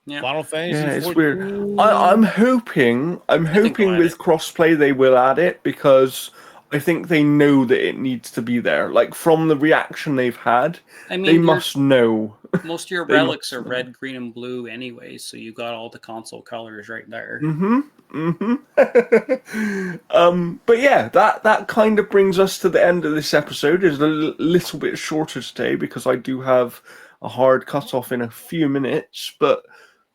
Final Fantasy. Yeah, it's weird. I'm hoping with crossplay they will add it because I think they know that it needs to be there. Like from the reaction they've had, they must know. Most of your relics are red, green, and blue anyway, so you got all the console colors right there. But yeah, that kind of brings us to the end of this episode. It's a little bit shorter today because I do have a hard cutoff in a few minutes. But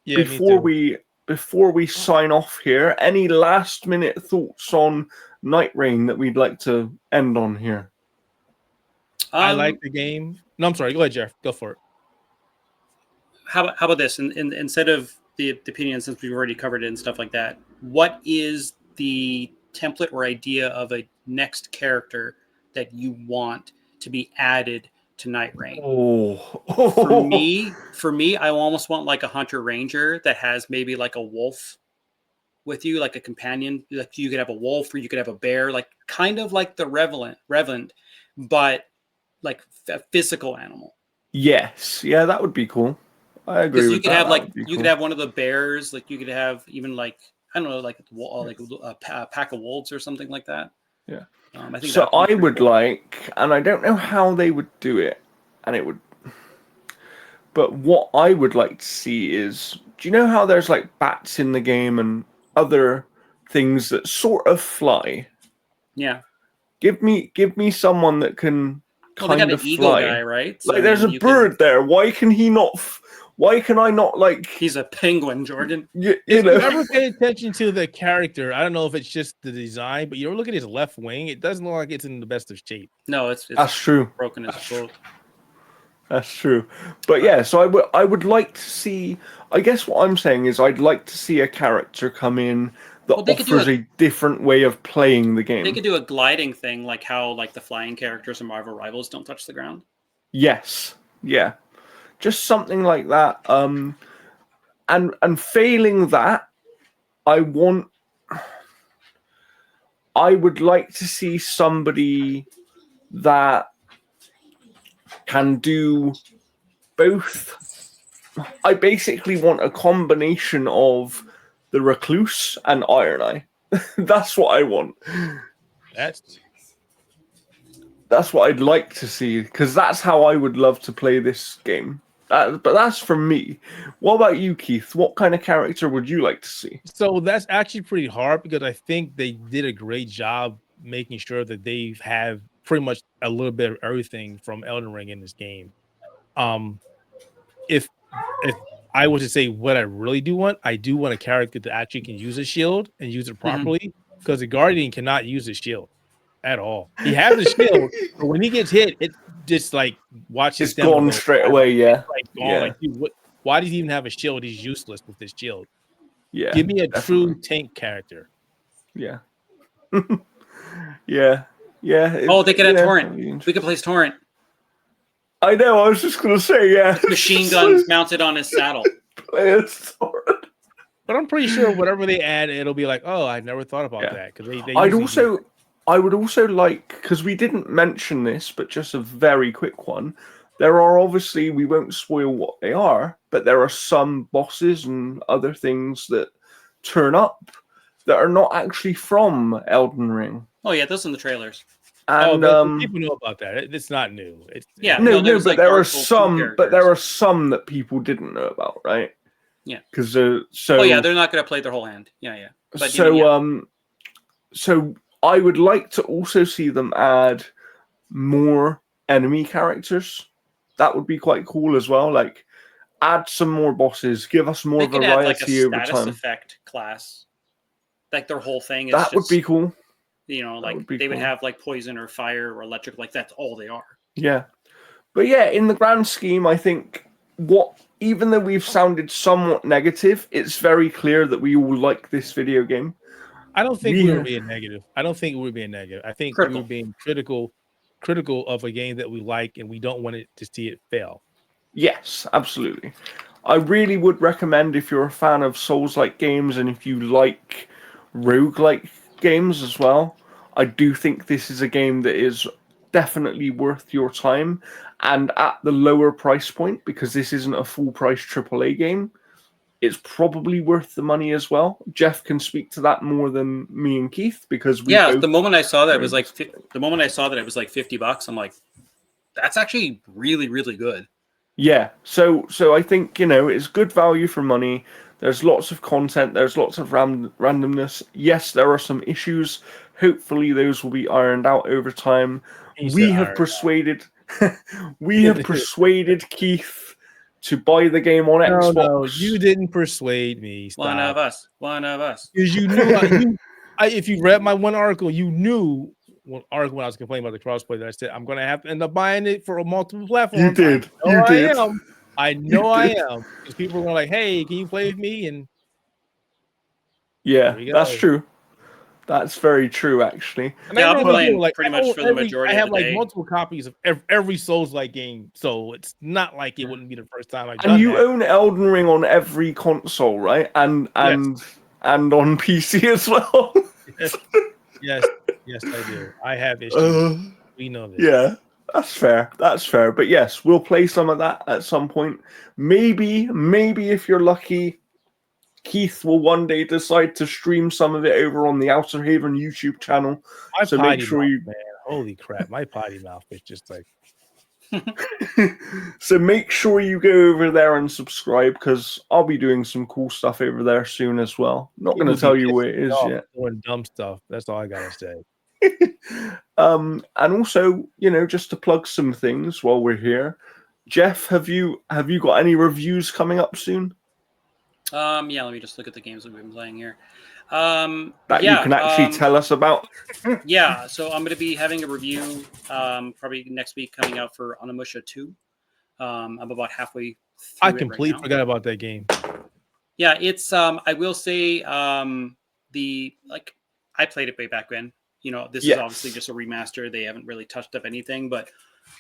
before we sign off here, any last minute thoughts on Nightreign that we'd like to end on here? I like the game. No, I'm sorry. Go ahead, Jeff. Go for it. How about this? Instead of the opinion, since we've already covered it and stuff like that, what is the template or idea of a next character that you want to be added to Nightreign? For me, I almost want like a hunter ranger that has maybe like a wolf with you, like a companion. Like you could have a wolf or you could have a bear, like kind of like the Revenant, but like a physical animal. Yes, yeah, that would be cool. I agree Because with you could that. have That like would be you cool. could have one of the bears, like you could have even like I don't know, like a pack of wolves or something like that. Yeah. I think So that would be I pretty would cool. like, and I don't know how they would do it, and it would, but what I would like to see is, do you know how there's like bats in the game and other things that sort of fly? Yeah. Give me someone that can Well, they got kind an of eagle fly. guy, right? So Like I there's mean, a bird there. Why can he not? Why can I not like? He's a penguin, Jordan. You If know. you ever pay attention to the character, I don't know if it's just the design, but you ever look at his left wing, it doesn't look like it's in the best of shape. No, it's That's true. broken as a boat. That's true. But yeah, so I would like to see. I guess what I'm saying is I'd like to see a character come in that Well, they could do offers a different way of playing the game. They could do a gliding thing, like how like the flying characters in Marvel Rivals don't touch the ground. Yes. Yeah. Just something like that. And failing that, I would like to see somebody that can do both. I basically want a combination of the Recluse and Iron Eye. That's what I want. That's what I'd like to see, because that's how I would love to play this game. But that's from me. What about you, Keith? What kind of character would you like to see? So that's actually pretty hard because I think they did a great job making sure that they have pretty much a little bit of everything from Elden Ring in this game. If I was to say what I really do want, I do want a character that actually can use a shield and use it properly, because the Guardian cannot use a shield at all. He has a shield, but when he gets hit, it just like watches It's gone straight away. Yeah, like gone. Yeah. Like, dude, why does he even have a shield? He's useless with this shield. Yeah, Give me a definitely. true tank character. Yeah. Yeah. They could have Torrent. We could place Torrent. I know. I was just gonna say, yeah. Machine guns mounted on his saddle. Torrent. But I'm pretty sure whatever they add, it'll be like, oh, I never thought about that, because they I would also like, because we didn't mention this, but just a very quick one. There are obviously, we won't spoil what they are, but there are some bosses and other things that turn up that are not actually from Elden Ring. Oh yeah, those in the trailers. And people know about that. It's not new. But like there are some, that people didn't know about, right? Yeah. Because they're not going to play their whole hand. Yeah. But, so I would like to also see them add more enemy characters. That would be quite cool as well. Like, add some more bosses, give us more variety add like a over status time. Effect class, like their whole thing. Would be cool. You know, like would have like poison or fire or electric. Like that's all they are. Yeah, but yeah, in the grand scheme, I think even though we've sounded somewhat negative, it's very clear that we all like this video game. I don't think we were being negative. I think we were being critical of a game that we like, and we don't want it to see it fail. Yes, absolutely. I really would recommend, if you're a fan of Souls-like games and if you like roguelike games as well, I do think this is a game that is definitely worth your time, and at the lower price point, because this isn't a full price AAA game, it's probably worth the money as well. Jeff can speak to that more than me and Keith, because the moment I saw that it was like $50, I'm like, that's actually really, really good. Yeah, so I think, it's good value for money. There's lots of content. There's lots of randomness. Yes, there are some issues. Hopefully, those will be ironed out over time. We have persuaded Keith to buy the game on Xbox. No, you didn't persuade me. Stop. One of us. Because you knew, if you read my one article, you knew one article when I was complaining about the crossplay that I said I'm going to have to end up buying it for a multiple platform. You did. I know I am. Because people were like, "Hey, can you play with me?" And Yeah, we that's go. true. That's very true, actually. And I Yeah, I'll be normally do. playing Like pretty I much own for the majority I of have the like day. multiple copies of every Souls-like game, so it's not like it wouldn't be the first time I've And done you that. own Elden Ring on every console, right? And on PC as well. Yes, yes, yes, I do. I have issues. Uh, We know this. yeah, that's fair. That's fair. But yes, we'll play some of that at some point. Maybe if you're lucky, Keith will one day decide to stream some of it over on the Outerhaven YouTube channel. My So make potty sure mouth, you man. Holy crap, my potty mouth is just like so make sure you go over there and subscribe because I'll be doing some cool stuff over there soon as well. Not going people to be tell you what pissing it me is off yet. doing dumb stuff. That's all I gotta say. And also, just to plug some things while we're here, Jeff, have you got any reviews coming up soon Yeah, let me just look at the games that we've been playing here. that you can actually tell us about? Yeah, so I'm going to be having a review probably next week coming out for Onimusha 2. I'm about halfway through I it right completely now. forgot about that game. Yeah, it's I will say I played it way back when. This is obviously just a remaster. They haven't really touched up anything, but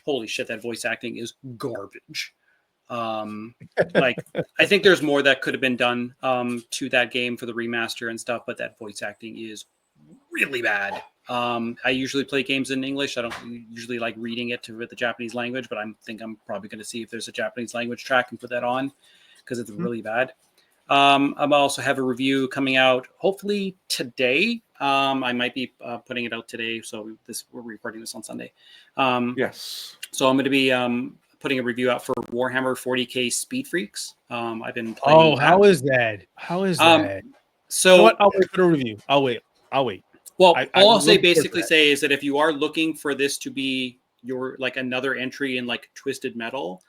holy shit, that voice acting is garbage. I think there's more that could have been done to that game for the remaster and stuff, but that voice acting is really bad. I usually play games in English. I don't usually like reading it with the Japanese language, but I'm probably going to see if there's a Japanese language track and put that on because it's really bad. I'll also have a review coming out hopefully today. I might be putting it out today, so we're recording this on Sunday. Yes. So I'm going to be putting a review out for Warhammer 40k Speed Freaks. I've been playing. Oh, how is that? How is that? So you know what? I'll wait for the review. I'll wait. Well, all I'll look basically say is that if you are looking for this to be your like another entry in like Twisted Metal,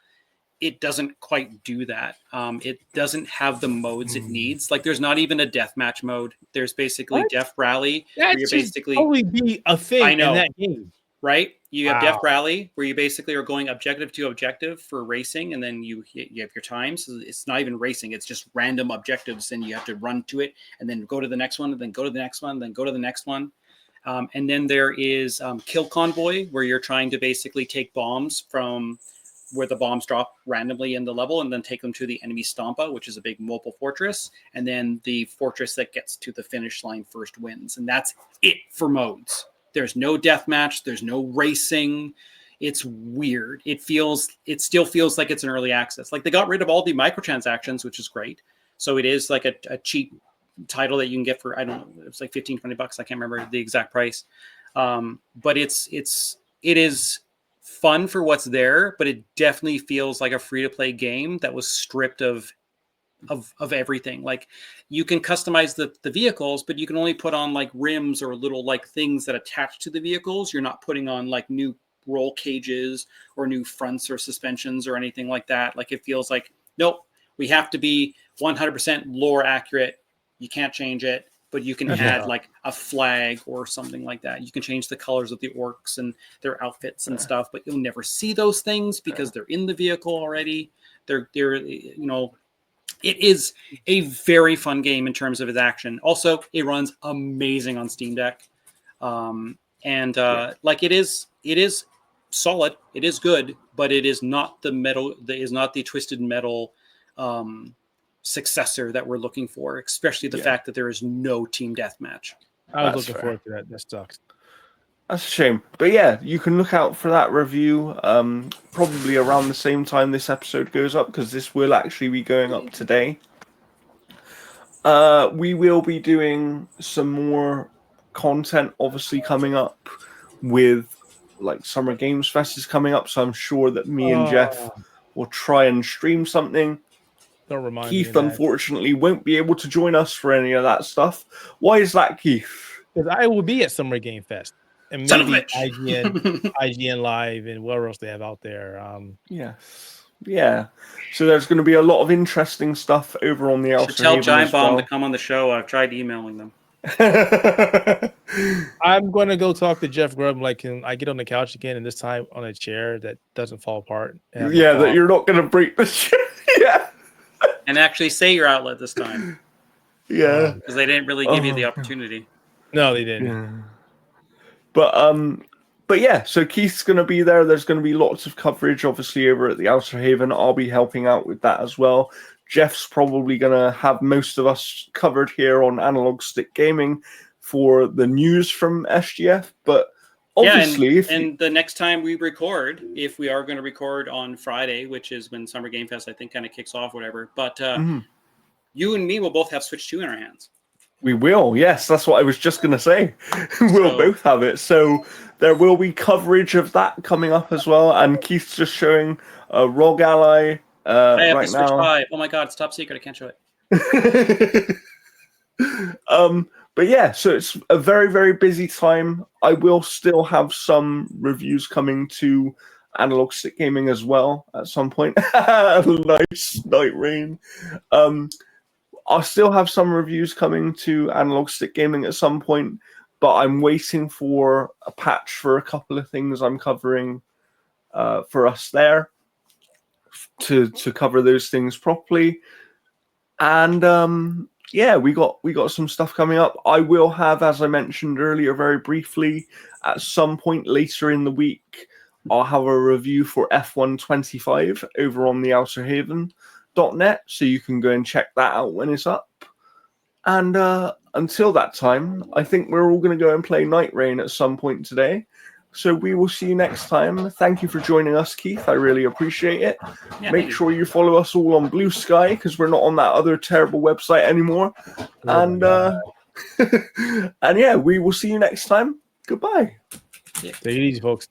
it doesn't quite do that. It doesn't have the modes it needs. Like there's not even a deathmatch mode. There's basically What? Death Rally That where you're should basically probably be a thing I know. in that game. Right? You have Wow. Death Rally where you basically are going objective to objective for racing, and then you have your times. So it's not even racing; it's just random objectives, and you have to run to it, and then go to the next one, and then go to the next one, then go to the next one. And then there is Kill Convoy where you're trying to basically take bombs from where the bombs drop randomly in the level, and then take them to the enemy Stampa, which is a big mobile fortress, and then the fortress that gets to the finish line first wins, and that's it for modes. There's no deathmatch. There's no racing. It's weird. It still feels like it's an early access. Like they got rid of all the microtransactions, which is great. So it is like a cheap title that you can get for, I don't know, it's like $15, $20. I can't remember the exact price. But it is fun for what's there, but it definitely feels like a free-to-play game that was stripped of everything. Like you can customize the vehicles, but you can only put on like rims or little like things that attach to the vehicles. You're not putting on like new roll cages or new fronts or suspensions or anything like that. Like it feels like, nope, we have to be 100% lore accurate. You can't change it, but you can add like a flag or something like that. You can change the colors of the orcs and their outfits and stuff, but you'll never see those things because they're in the vehicle already. They're it is a very fun game in terms of its action. Also, it runs amazing on Steam Deck. Like it is solid. It is good, but it is not the Twisted Metal successor that we're looking for, especially the fact that there is no team deathmatch. I was looking forward to that. That sucks. That's a shame. But yeah, you can look out for that review probably around the same time this episode goes up, because this will actually be going up today. We will be doing some more content obviously coming up with like Summer Games Fest is coming up, so I'm sure that me and Jeff will try and stream something. Don't remind Keith me unfortunately won't be able to join us for any of that stuff. Why is that, Keith? Because I will be at Summer Game Fest. And maybe IGN Live and whatever else they have out there. Yes. Yeah. So there's going to be a lot of interesting stuff over on the Outerhaven. Tell Giant Bomb to come on the show. I've tried emailing them. I'm gonna go talk to Jeff Grubb. Like, can I get on the couch again, and this time on a chair that doesn't fall apart? Yeah, that you're not going to break the shit. Yeah. And actually say your outlet this time. Yeah. Because they didn't really give you the opportunity. No, they didn't. Yeah. But yeah, so Keith's going to be there. There's going to be lots of coverage, obviously, over at the Outerhaven. I'll be helping out with that as well. Jeff's probably going to have most of us covered here on Analog Stick Gaming for the news from SGF. But obviously, and the next time we record, if we are going to record on Friday, which is when Summer Game Fest, I think, kind of kicks off, whatever. But you and me will both have Switch 2 in our hands. We will, yes. That's what I was just going to say. We'll both have it. So there will be coverage of that coming up as well. And Keith's just showing a ROG Ally I have right the Switch now. 5. Oh my God, it's top secret. I can't show it. But yeah, so it's a very, very busy time. I will still have some reviews coming to Analog Stick Gaming as well at some point. Nice Nightreign. I'll still have some reviews coming to Analog Stick Gaming at some point, but I'm waiting for a patch for a couple of things I'm covering for us there to cover those things properly. And yeah, we got some stuff coming up. I will have, as I mentioned earlier, very briefly, at some point later in the week, I'll have a review for F125 over on the Outerhaven.net, so you can go and check that out when it's up. And until that time, I think we're all going to go and play Nightreign at some point today. So we will see you next time. Thank you for joining us, Keith. I really appreciate it. Yeah, Make sure you follow us all on Blue Sky, because we're not on that other terrible website anymore. And and yeah, we will see you next time. Goodbye. Take it easy, folks.